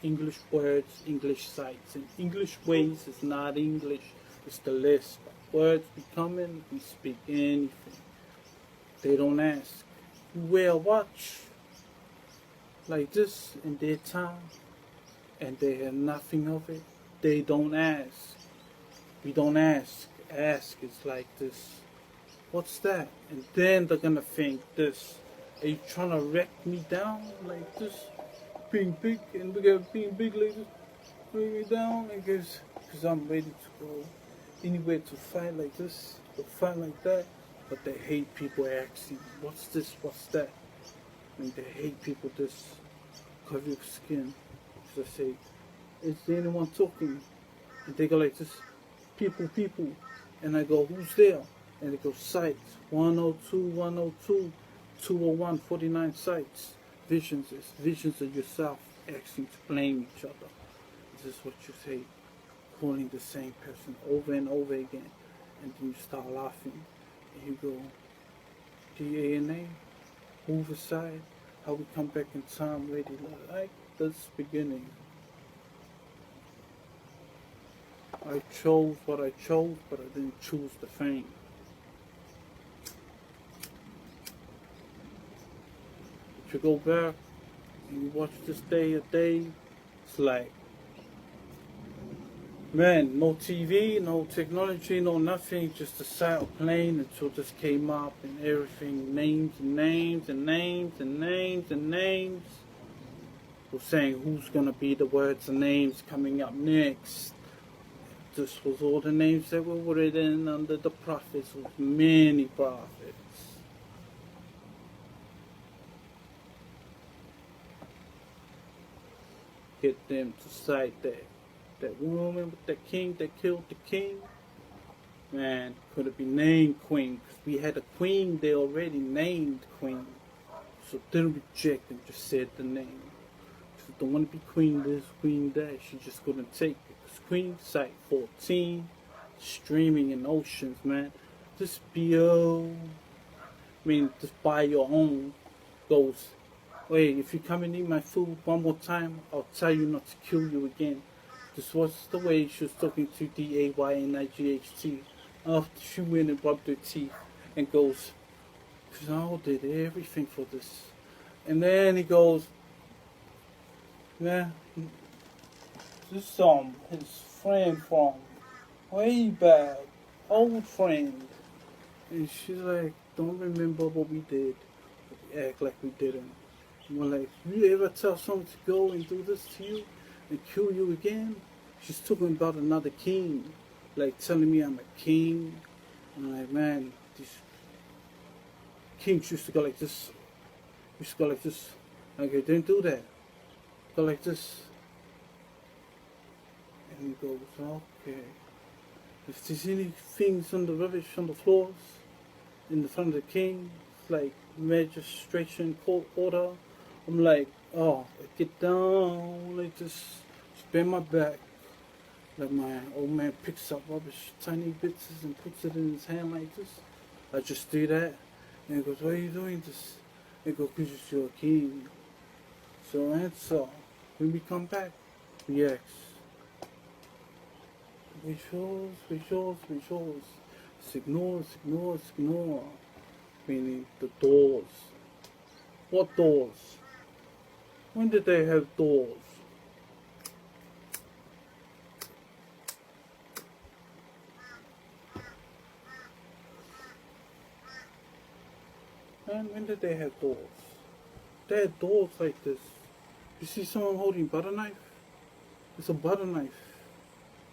English words, English sites. In English ways, it's not English, it's the list. Words we come in, we speak anything. They don't ask. You wear a watch like this in their time, and they have nothing of it. They don't ask. We don't ask. Ask is like this. What's that? And then they're gonna think this. Are you trying to wreck me down like this? Being big, and we got being big like this. Bring me down, I guess, because I'm ready to go anywhere to fight like this, or fight like that. But they hate people asking, what's this, what's that? I mean, they hate people this. Cover your skin. So I say, is there anyone talking? And they go like this, people, people. And I go, who's there? And they go, sites, 102, 102, 201, 49 sites. Visions is visions of yourself asking to blame each other. This is what you say, calling the same person over and over again. And then you start laughing. And you go, DNA, move aside. how we come back in time really like this beginning. I chose what I chose, but I didn't choose the fame. If you go back and you watch this day a day, it's like, man, no TV, no technology, no nothing, just a silent plane until this came up and everything, names and names and names and names and names. We're saying who's gonna be the words and names coming up next. This was all the names that were written under the prophets, with many prophets. Get them to cite that woman with the king that killed the king. Man, could have been named queen, because we had a queen, they already named queen. So didn't reject and just said the name. She don't want to be queen this, queen that. She just couldn't take it. Because Queen Site 14, streaming in oceans, man. This BO, just buy your own. Goes, wait, if you come and eat my food one more time, I'll tell you not to kill you again. This was the way she was talking to DAYNIGHT after she went and rubbed her teeth and goes, I did everything for this. And then he goes, man, this his friend from way back, old friend. And she's like, don't remember what we did. We act like we didn't. And we're like, you ever tell someone to go and do this to you and kill you again? She's talking about another king, like telling me I'm a king. And I'm like, man, these kings used to go like this. Used to go like this. Okay, don't do that. Go like this. And he goes, okay. If there's any things on the rubbish on the floors in the front of the king, it's like magistration court order. I'm like, oh, get down, like this, bend my back. Like my old man picks up rubbish, tiny bits, and puts it in his hand like this. I just do that. And he goes, why are you doing this? I go, because you're a king. So answer. When we come back, we ask. We chose. Signor. Meaning the doors. What doors? When did they have doors? And when did they have doors? They had doors like this. You see someone holding butter knife? It's a butter knife.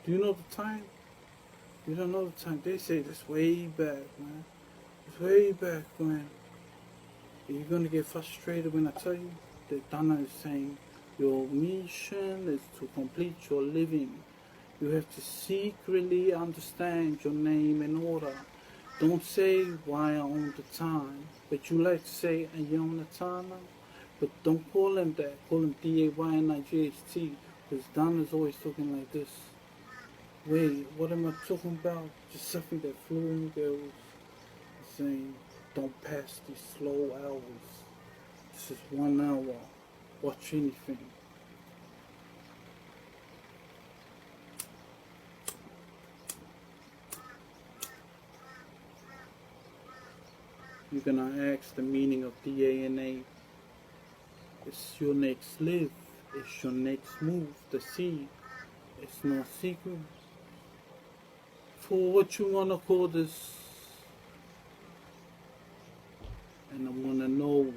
Do you know the time? You don't know the time. They say this way back, man. It's way back, man. Are you gonna get frustrated when I tell you that Donna is saying your mission is to complete your living. You have to secretly understand your name and order. Don't say why I own the time, but you like to say Ayona Tana. But don't call him that. Call him DAYNIGHT, because Donna's always talking like this. Wait, what am I talking about? Just something that fluent girls saying, don't pass these slow hours. This is 1 hour. Watch anything. You're gonna ask the meaning of DANA. It's your next live. It's your next move. The seed. It's no secret. For what you wanna call this. And I wanna know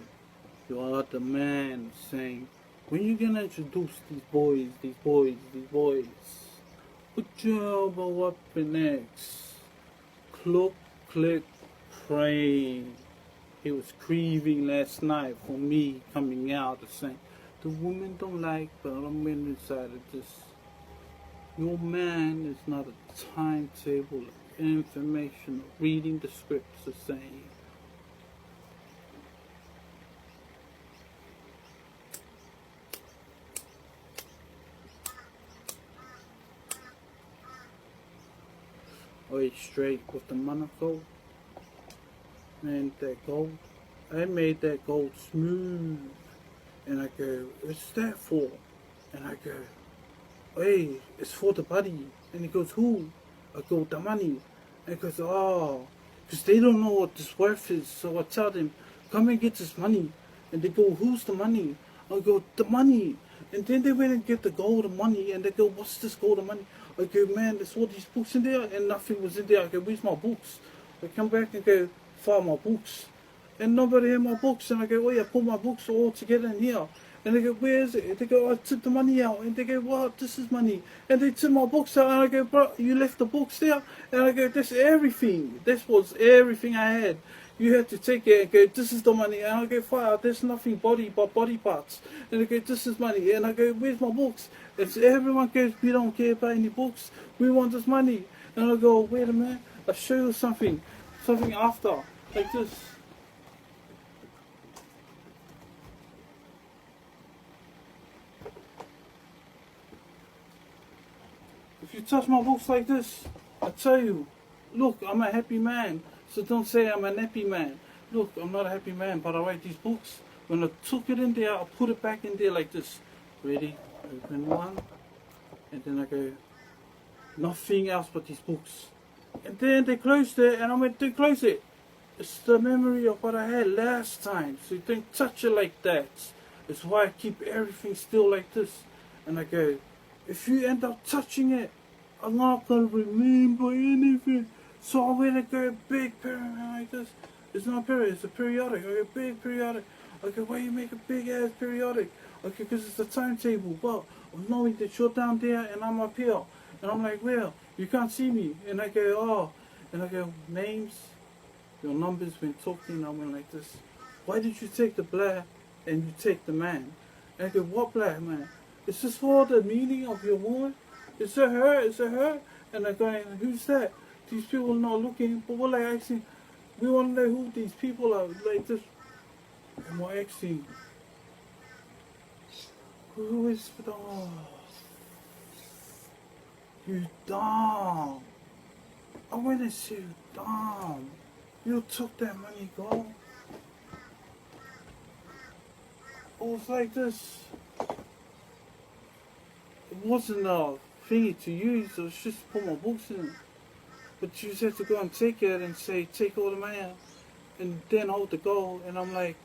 you are the man saying, when you gonna introduce these boys? Put your elbow up and next. Cluck, click, praying. He was grieving last night for me coming out and saying, the women don't like, but I'm inside of this. Your man is not a timetable of information, of reading the scripts or saying. Are you straight with the monocle? And that gold I made that gold smooth. And I go, what's that for? And I go, hey, it's for the buddy. And he goes, who? I go, the money. And he goes, oh, because they don't know what this worth is. So I tell them, come and get this money. And they go, who's the money? I go, the money. And then they went and get the gold and money. And they go, what's this gold and money? I go, man, there's all these books in there. And nothing was in there. I go, where's my books? I come back and go, find my books. And nobody had my books. And I go, oh yeah, put my books all together in here. And they go, where is it? And they go, I took the money out. And they go, what? This is money. And they took my books out. And I go, bro, you left the books there? And I go, that's everything. This was everything I had. You had to take it and go, this is the money. And I go, fire, there's nothing body but body parts. And they go, this is money. And I go, where's my books? And so everyone goes, we don't care about any books. We want this money. And I go, wait a minute. I'll show you something. Something after. Like this. If you touch my books like this, I tell you, look, I'm a happy man. So don't say I'm a nappy man. Look, I'm not a happy man, but I write these books. When I took it in there, I put it back in there like this. Ready? Open one. And then I go, nothing else but these books. And then they closed it, and I went to close it. It's the memory of what I had last time. So you don't touch it like that. It's why I keep everything still like this. And I go, if you end up touching it, I'm not going to remember anything. So I went and go big pyramid like this. It's not a pyramid, it's a periodic. I go big periodic. I go, why you make a big ass periodic? Okay, because it's a timetable. But knowing that you're down there and I'm up here. And I'm like, well, you can't see me. And I go, oh. And I go, names, your numbers when talking. I went like this. Why did you take the black and you take the man? And I go, what black man? Is this for the meaning of your woman? Is it her? Is it her? And they're going, who's that? These people are not looking, but we're like asking, we want to know who these people are. Like this. And we're asking, who is the... Oh, you dumb. I went and said, you dumb. You took that money, go. It was like this. It wasn't a thingy to use, it was just to put my books in. But you just have to go and take it and say, take all the money out, and then hold the gold. And I'm like,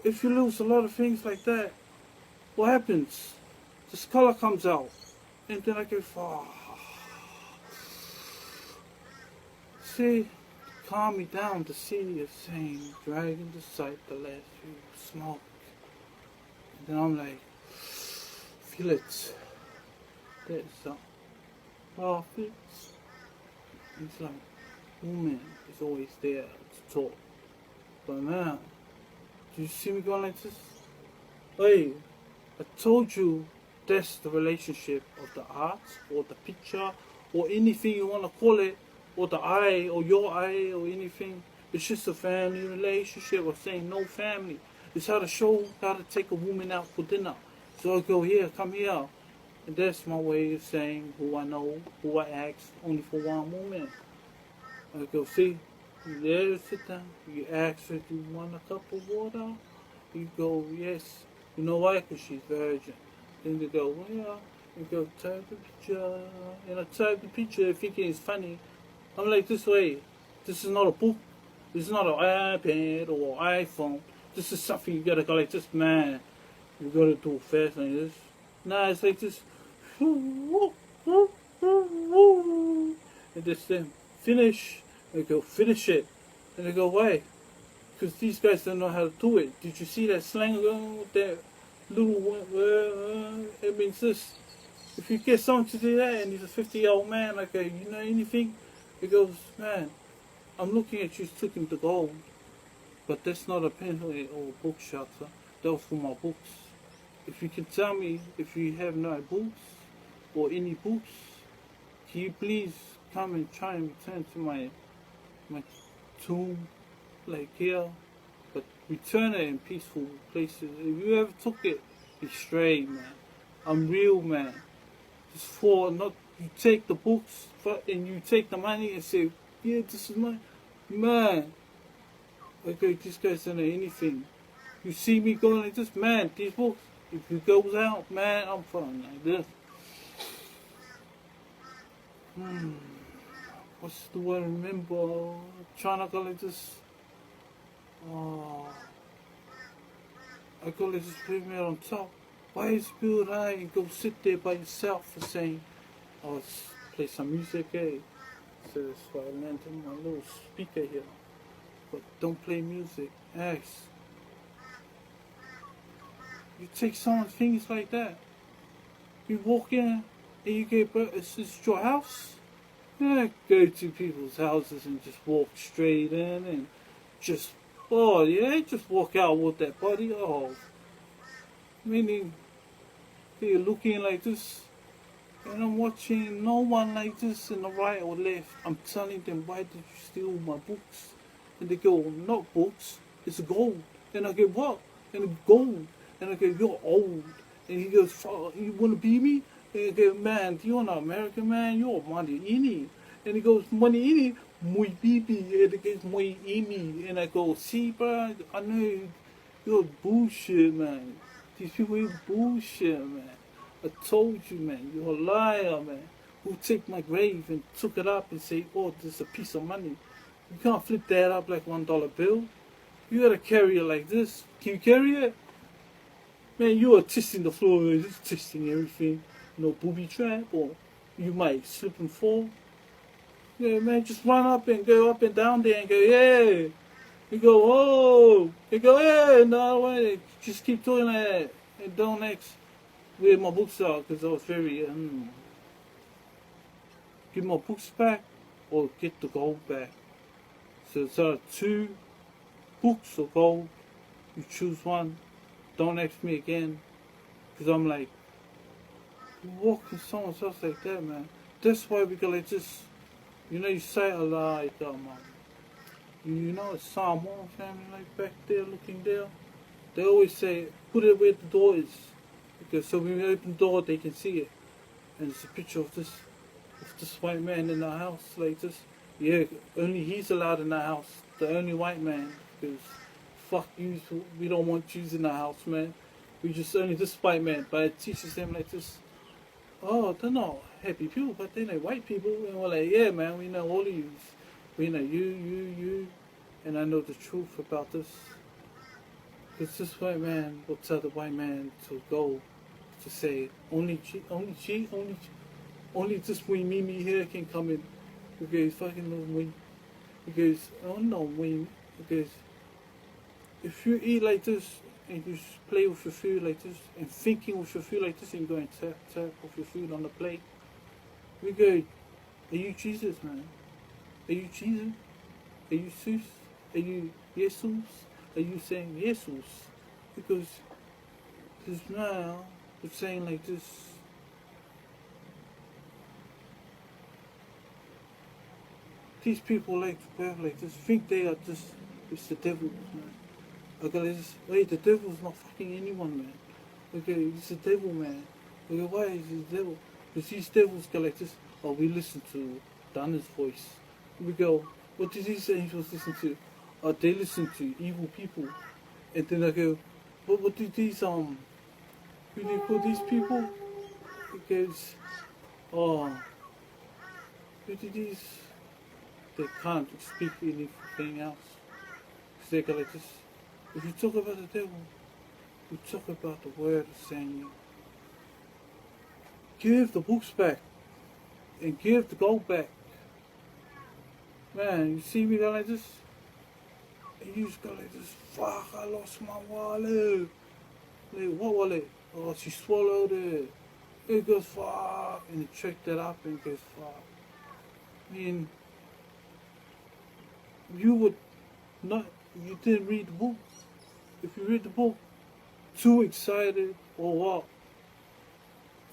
if you lose a lot of things like that, what happens? This color comes out. And then I go, oh. See, calm me down, the city is saying, dragging the sight, the last few smoke. And then I'm like, feel it. There's some prophets. It's like, woman is always there to talk. But man, do you see me going like this? Hey, I told you that's the relationship of the art, or the picture, or anything you want to call it, or the eye, or your eye, or anything. It's just a family relationship, or saying no family. It's how to show how to take a woman out for dinner. So I go, here, come here. And that's my way of saying who I know, who I ask, only for one woman. I go, see, you there, sit down. You ask her, do you want a cup of water? You go, yes. You know why? Because she's virgin. Then they go, well, yeah. You go, type the picture. And I type the picture thinking it's funny. I'm like, this way. This is not a book. This is not an iPad or iPhone. This is something you gotta go like this, man. You gotta do it fast like this. Nah, it's like this. And just then finish. They go, finish it. And they go, why? Because these guys don't know how to do it. Did you see that slang with that little it means this. If you get someone to do that and he's a 50-year-old man, like, you know anything? He goes, man, I'm looking at you taking the gold. But that's not a penalty or a book shelter. That was for my books. If you can tell me if you have no books or any books, can you please come and try and return to my tomb, like here, but return it in peaceful places. If you ever took it, be straight, man. I'm real, man. It's for not, you take the books and you take the money and say, yeah, this is mine. Man, Okay, this guy's done anything. You see me going like this, man, these books, if he goes out, man, I'm fine like this. What's the word? Remember, trying to go like this. Oh, I go like this, put me on top. Why is it build high and go sit there by yourself for saying, oh, let's play some music, eh? So that's why I landed my little speaker here. But don't play music. Ask. You take someone's things like that. You walk in and you get, it's just your house. Yeah, go to people's houses and just walk straight in and just, oh yeah, just walk out with that body. Oh, meaning they're looking like this. And I'm watching no one like this in the right or left. I'm telling them, why did you steal my books? And they go, not books, it's gold. And I go, what? And it's gold. And I go, you're old. And he goes, fuck, you want to be me? And I go, man, you're not American, man, you're money ini. And he goes, money ini, muy bibi. And he goes, muy imi. And I go, see, bro, I know you're bullshit, man. These people are bullshit, man. I told you, man, you're a liar, man. Who take my grave and took it up and say, oh, this is a piece of money. You can't flip that up like $1 bill. You gotta carry it like this. Can you carry it? Man, you are twisting the floor, just twisting everything. No booby trap, or you might slip and fall. Yeah, man, just run up and go up and down there and go, yeah. You go, oh. You go, yeah, no way. Just keep doing that. And don't ask where my books are, because I was very, give my books back or get the gold back. So it's 2 books or gold. You choose one. Don't ask me again, because I'm like, you walk in someone's house like that, man. That's why we go like this. You know, you say a like, you know, it's Psalm 1 family, like back there looking there. They always say, put it where the door is. Because so when we open the door, they can see it. And it's a picture of this white man in our house like this. Yeah, only he's allowed in our house. The only white man. Because fuck you, we don't want you in our house, man. We just only this white man. But it teaches them like this. Oh, they're not happy people, but they're like white people. And we're like, yeah, man, we know all of you. We know you. And I know the truth about this. Because this white man will tell the white man to go to say, only this we Mimi here can come in. Because fucking no we. Because, oh no, we. Because if you eat like this, and you play with your food like this, and thinking with your food like this, and you go and tap with your food on the plate, we go, are you Jesus, man? Are you Jesus? Are you Jesus? Are you Jesus? Are you saying Jesus? Because now it's saying like this. These people like to behave like this, think they are just, it's the devil, man. Okay, wait, the devil's not fucking anyone, man. Okay, it's the devil, man. Okay, why is it the devil? Because these devils go like this. Oh, we listen to Donna's voice. We go, what did these angels listen to? Oh, they listen to evil people. And then I go, what did these, who do you call these people? Because, who did these? They can't speak anything else. Because they go like this. If you talk about the devil, you talk about the word of saying, give the books back and give the gold back. Man, you see me go like this? And you just go like this, fuck, I lost my wallet. Like, what wallet? Oh, she swallowed it. It goes, fuck. And you check that up and it goes, fuck. I mean, you would not, you didn't read the book. If you read the book, too excited or what?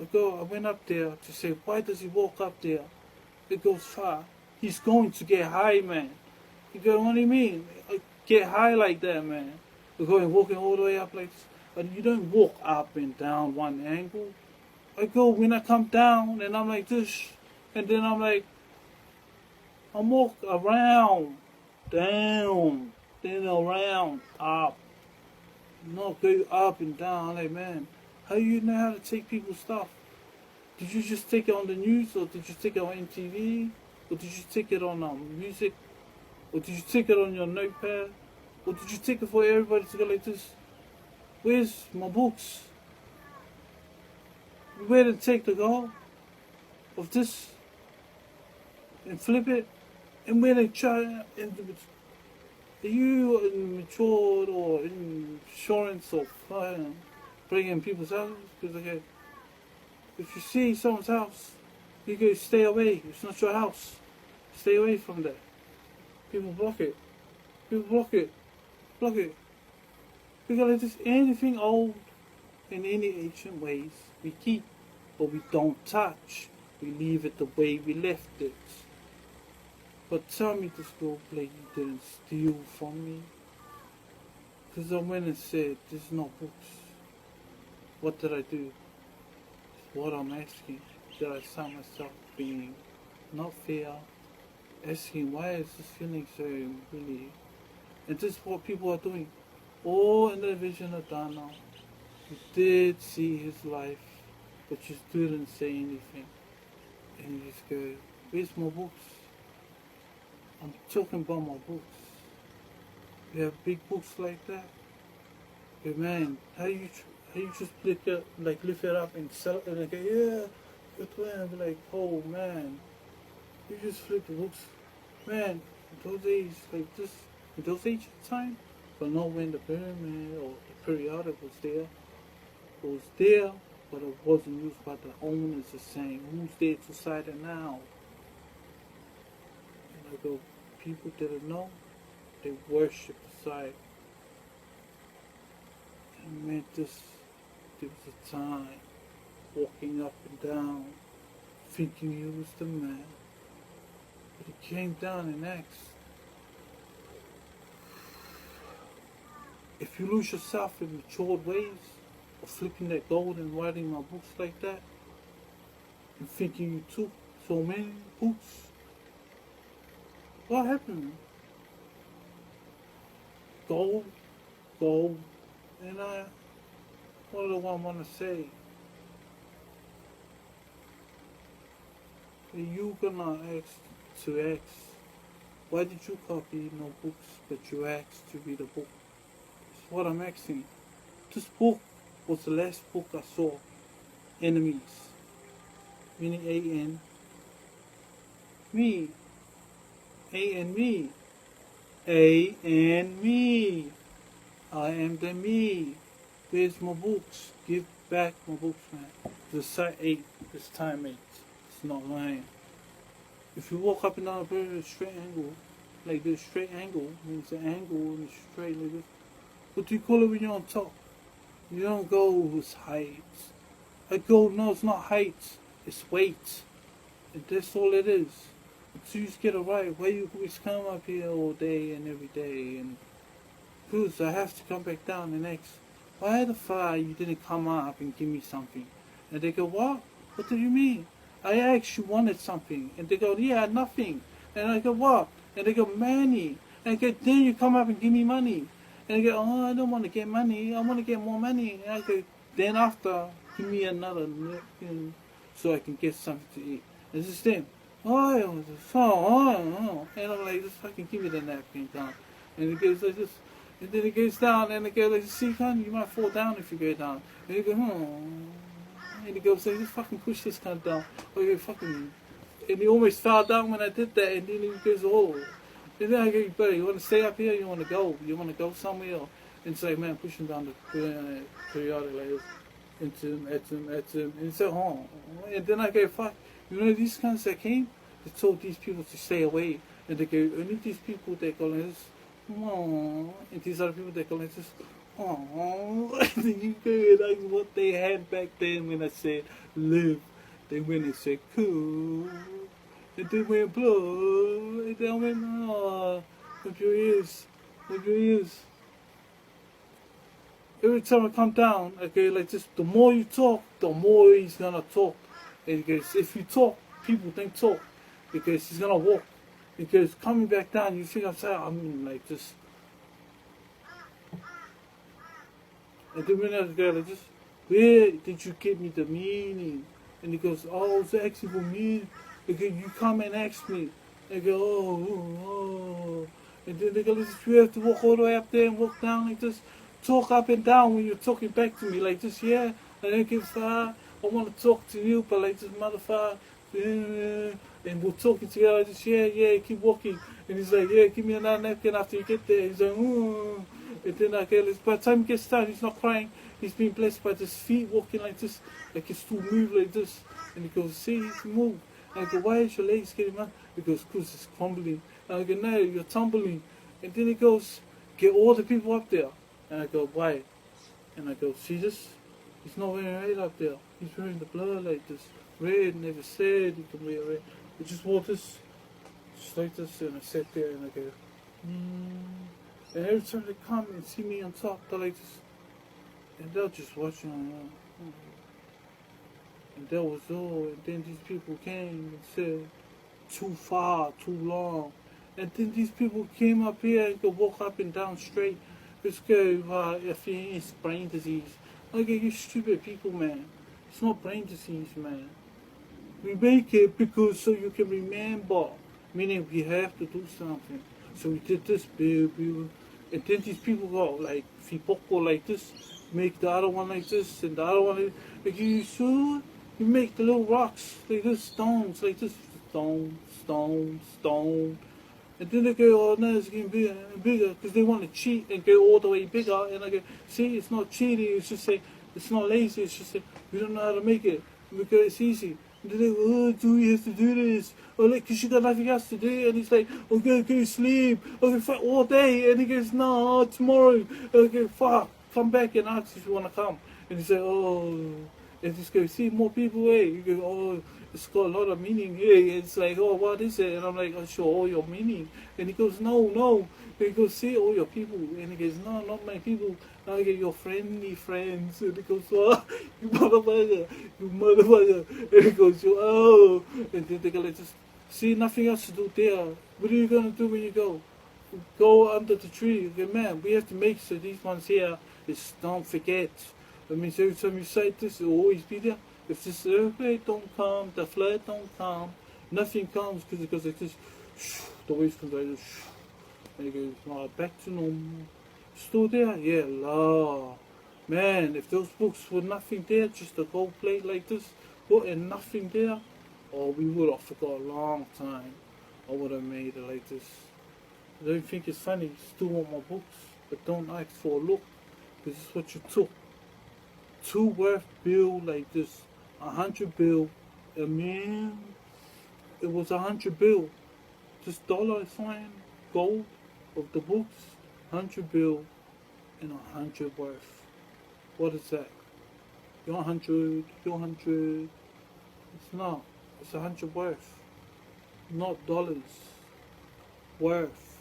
I went up there to say, why does he walk up there? It goes far. He's going to get high, man. You go, what do you mean? Get high like that, man. You're going walking all the way up like this. But you don't walk up and down one angle. I go, when I come down and I'm like this, and then I'm like, I'm walk around, down, then around, up. Not go up and down. Like, man, how you know how to take people's stuff? Did you just take it on the news, or did you take it on MTV, or did you take it on music, or did you take it on your notepad, or did you take it for everybody to go like this? Where's my books? Where to take the go of this and flip it, and where they try and are you matured or insurance or bringing people's houses? Because okay, if you see someone's house, you go stay away. It's not your house. Stay away from there. People block it. People block it. Block it. Because it's anything old in any ancient ways we keep, but we don't touch. We leave it the way we left it. But tell me this girl play you didn't steal from me. Because I went and said, there's no books. What did I do? What I'm asking. Did I sound myself being not fair? Asking why is this feeling so really? And this is what people are doing. All in the vision of Dana. You did see his life, but you didn't say anything. And you just go, where's my books? I'm talking about my books. You have big books like that? Hey man, how you just lift it up and sell it and like, yeah, good one. I'll be like, oh man, you just flip the books. Man, in those days, like this, in those ancient time, but not when the pyramid or the periodic was there. It was there, but it wasn't used by the owners the same. Who's there to cite it now? And I go, people didn't know, they worship the site. And meant this, there was a time, walking up and down, thinking he was the man. But he came down and asked, if you lose yourself in matured ways, of flipping that gold and writing my books like that, and thinking you took so many books, what happened? Gold, gold, and what do I want to say? Are you gonna ask, why did you copy no books, but you asked to read a book? That's what I'm asking. This book was the last book I saw. Enemies. Meaning A-N. Me. A and me. A and me. I am the me. Where's my books? Give back my books, man. The site 8. It's time 8. It's not lying. If you walk up and down a very straight angle, like this straight angle, means the angle and straight like this. What do you call it when you're on top? You don't go with height. I go, no, it's not height. It's weight. And that's all it is. So you just get it right. Why you always come up here all day and every day? And because I have to come back down and ask, why the fuck you didn't come up and give me something? And they go, what? What do you mean? I asked you wanted something. And they go, yeah, nothing. And I go, what? And they go, money. And I go, then you come up and give me money. And I go, oh, I don't want to get money. I want to get more money. And I go, then after, give me another, so I can get something to eat. And it's them. Oh. And I'm like, just fucking give me the napkin, down. And it goes like this. And then it goes down, and it goes like, see, cunt, you might fall down if you go down. And you go, And he goes, just fucking push this cunt down. Or you go, fucking. And he almost fell down when I did that, and then he goes, oh. And then I go, buddy, you want to stay up here or you want to go? You want to go somewhere? And it's like, man, push him down the periodic layers. Into him. And he said, oh. And then I go, fuck. You know, these cunts that came, they told these people to stay away. And they go, only these people that go like this, oh. And these other people that go like this, oh. And then you go, that's what they had back then when I said, live. They went and said, cool. And they went, blow. And they went, oh. With your ears. Every time I come down, okay, like this, the more you talk, the more he's gonna talk. And because if you talk, people think talk. Because he's gonna walk. Because coming back down, you think I'm like this. And then when I was there, like this, where did you get me the meaning? And he goes, oh, I was asking for meaning. Okay, you come and ask me. They go, oh. And then they go, listen, you have to walk all the way up there and walk down like this. Talk up and down when you're talking back to me like this, yeah. And then gives I want to talk to you, but like this motherfucker. And we're talking together like this, yeah, keep walking. And he's like, yeah, give me another napkin after you get there. He's like, ooh. And then I get, by the time he gets down, he's not crying. He's being blessed by his feet walking like this, like his feet move like this. And he goes, see, he's moved. And I go, why is your legs getting mad? He goes, because it's crumbling. And I go, no, you're tumbling. And then he goes, get all the people up there. And I go, why? And I go, see this? He's not wearing red up there. He's wearing the blood like this. Red, never said he can wear red. I just wore this, just like this, and I sat there and I go, And every time they come and see me on top, they're like this. And they'll just watch me. And that was all. And then these people came and said, too far, too long. And then these people came up here and could walk up and down straight. Let's go, if you ain't brain disease. Okay, you stupid people, man. It's not brain disease, man. We make it because so you can remember. Meaning we have to do something. So we did this, and then these people go like, Fipoko like this, make the other one like this, and the other one like you sure? You make the little rocks like this, stones like this, stone. And then they go, oh no, it's getting bigger and bigger, because they want to cheat and go all the way bigger. And I go, see, it's not cheating, it's just say, it's not lazy, it's just say, we don't know how to make it, because it's easy. And then they go, oh, do we have to do this? Oh, like, because you got nothing else to do. And he's like, okay, go sleep. Okay, fuck, all day. And he goes, no, tomorrow. Okay, fuck, come back and ask if you want to come. And he's like, oh. And just go, see, more people, hey. You go, oh, it's got a lot of meaning here. It's like, oh, what is it? And I'm like, oh, sure, all your meaning. And he goes, no. And he goes, see, all your people. And he goes, no, not my people. I get your friendly friends. And he goes, oh, you motherfucker. And he goes, oh. And then they go like, just see, nothing else to do there. What are you going to do when you go? Go under the tree. Okay, man, we have to make sure these ones here is don't forget. That means every time you say this, it will always be there. If this earthquake don't come, the flood don't come, nothing comes because like this, the waves comes like this, and it goes back to normal. Still there? Yeah, la. Man, if those books were nothing there, just a gold plate like this, and nothing there, oh, we would have forgot a long time. I would have made it like this. I don't think it's funny, still want my books, but don't ask for a look, because it's what you took. 2 worth bill like this, 100 bill, I mean, it was 100 bill, just dollar sign, gold of the books, 100 bill, and 100 worth. What is that? Your 100, it's not, it's 100 worth, not dollars, worth.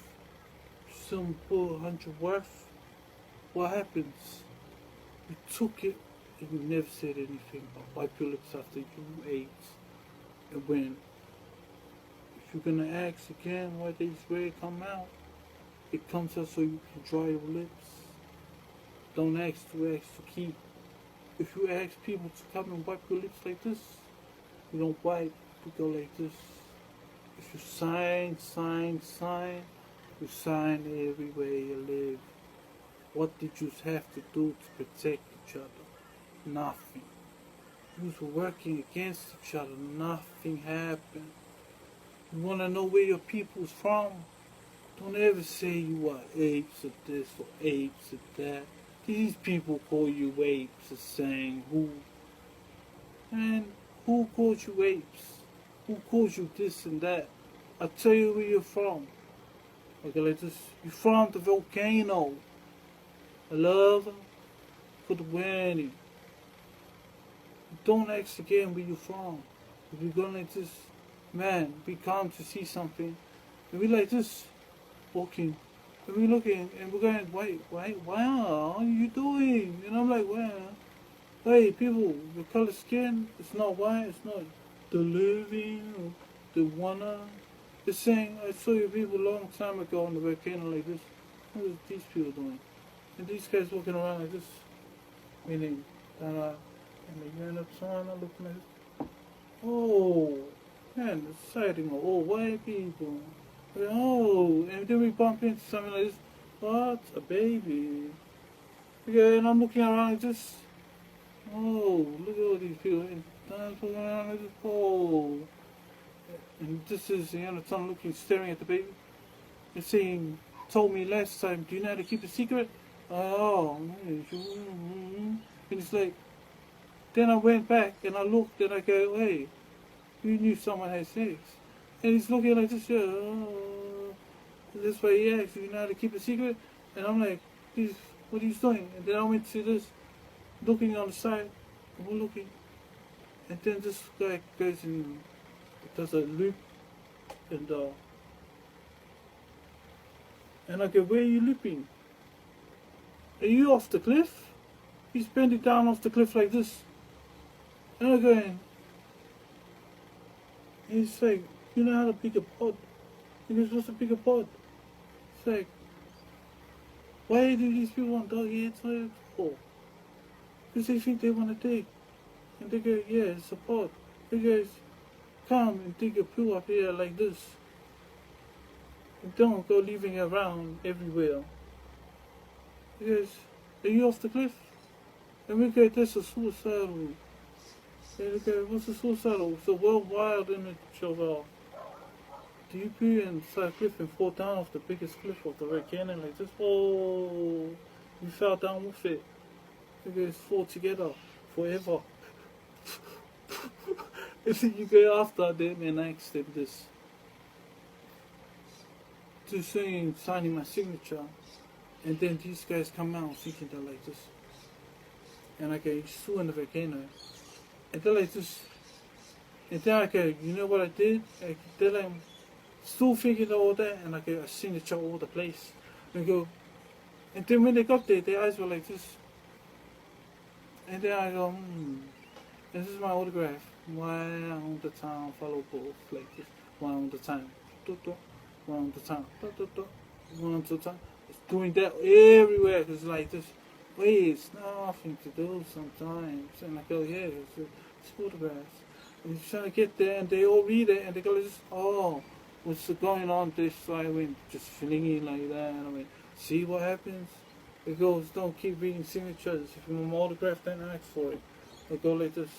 Some put 100 worth, what happens? You took it and you never said anything about wipe your lips after you ate. And when, if you're gonna ask again why they swear come out, it comes out so you can dry your lips. Don't ask to keep. If you ask people to come and wipe your lips like this, you don't wipe, you go like this. If you sign, you sign everywhere you live. What did you have to do to protect each other? Nothing. You was working against each other. Nothing happened. You want to know where your people's from? Don't ever say you are apes of this or apes of that. These people call you apes of saying who? And who calls you apes? Who calls you this and that? I'll tell you where you're from. Okay, like this. You're from the volcano. I love them for the wedding. Don't ask again where you from. If you're going like this, man, be calm to see something. And we like this, walking. And we looking, and we're going, wait, wow, what are you doing? And I'm like, wow. Hey, people, the color skin, it's not white, it's not the living, or the wanna. It's saying, I saw you people a long time ago on the volcano like this. What are these people doing? And these guys walking around like this. meaning that and you end up trying to look like, oh, man, the sighting of old white people. Oh, and then we bump into something like this. What? A baby. Okay, and I'm looking around and just, oh, look at all these people. And I'm looking around and just, oh. And this is the other son looking, staring at the baby. And saying, told me last time, do you know how to keep a secret? Oh, and it's like, then I went back and I looked and I go, hey, you knew someone had sex. And he's looking like this, oh, this way he acts, you know how to keep a secret? And I'm like, what are you doing? And then I went to this, looking on the side, and we're looking. And then this guy goes and does a loop, and I go, where are you looping? Are you off the cliff? He's bending down off the cliff like this. And I go, and he's like, you know how to pick a pod? He goes, what's a bigger pod? It's like, why do these people want doggy heads for? Because they think they want to dig. And they go, yeah, it's a pod. He goes, come and dig a poo up here like this. And don't go leaving it around everywhere. He goes, are you off the cliff? And we go, that's a suicidal. And we go, what's a suicidal? It's a worldwide image of do you poo inside a cliff and fall down off the biggest cliff of the Red Canyon like this? Oh, you fell down with it. You guys fall together forever. And then you go after them and I ask them this. To saying signing my signature. And then these guys come out thinking they're like this. And I go, you're still in the volcano. And they're like this. And then I go, you know what I did? They're like, still thinking all that, and I go, a signature all over the place. And go, and then when they got there, their eyes were like this. And then I go, this is my autograph. Why on the town follow both like this? Why on the time? Why on the time? Why on the time? It's doing that everywhere. It's like this. Wait, it's nothing to do sometimes. And I go, yeah, it's photographs. And he's trying to get there, and they all read it, and they go, oh, what's going on this side? I went just flinging like that, and I went, see what happens? It goes, don't keep reading signatures. If you want my autograph, then ask for it. I go like this.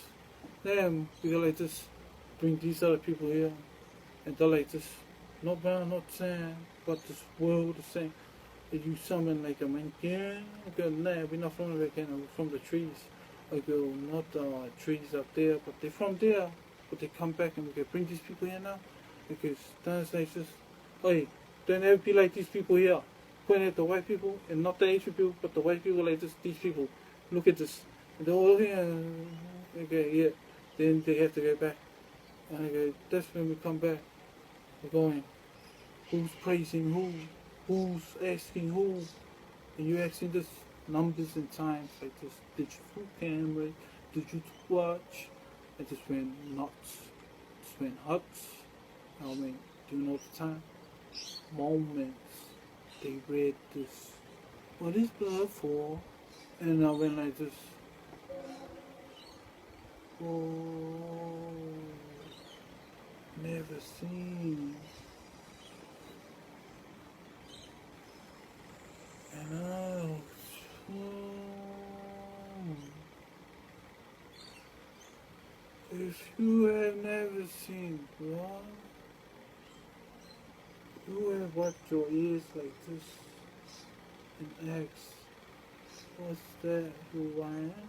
Then we go like this. Bring these other people here, and they're like this. Not brown, not tan, but this world the same. And you summon like a man, yeah. I go, nah, we're not from the volcano, we're from the trees. I go, not the trees up there, but they're from there. But they come back and we go, bring these people here now. Because that's like just, hey, don't ever be like these people here. Pointing at the white people, and not the Asian people, but the white people like this, these people. Look at this. And they're all looking at, okay, yeah. Then they have to go back. And I go, that's when we come back. We're going, who's praising who? Who's asking who? And you're asking this numbers and times like this digital camera, digital watch. I just went nuts. Just went huts. I mean, do you know the time? Moments. They read this. What is blood for? And I went like this. Oh, never seen. And if you have never seen blood, you have wiped your ears like this and asked, what's that, who I am?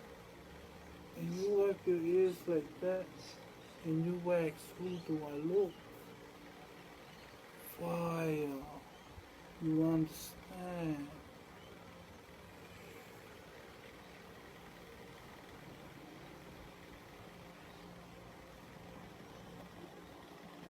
And you wipe your ears like that and you ask, who do I look? Fire. You understand?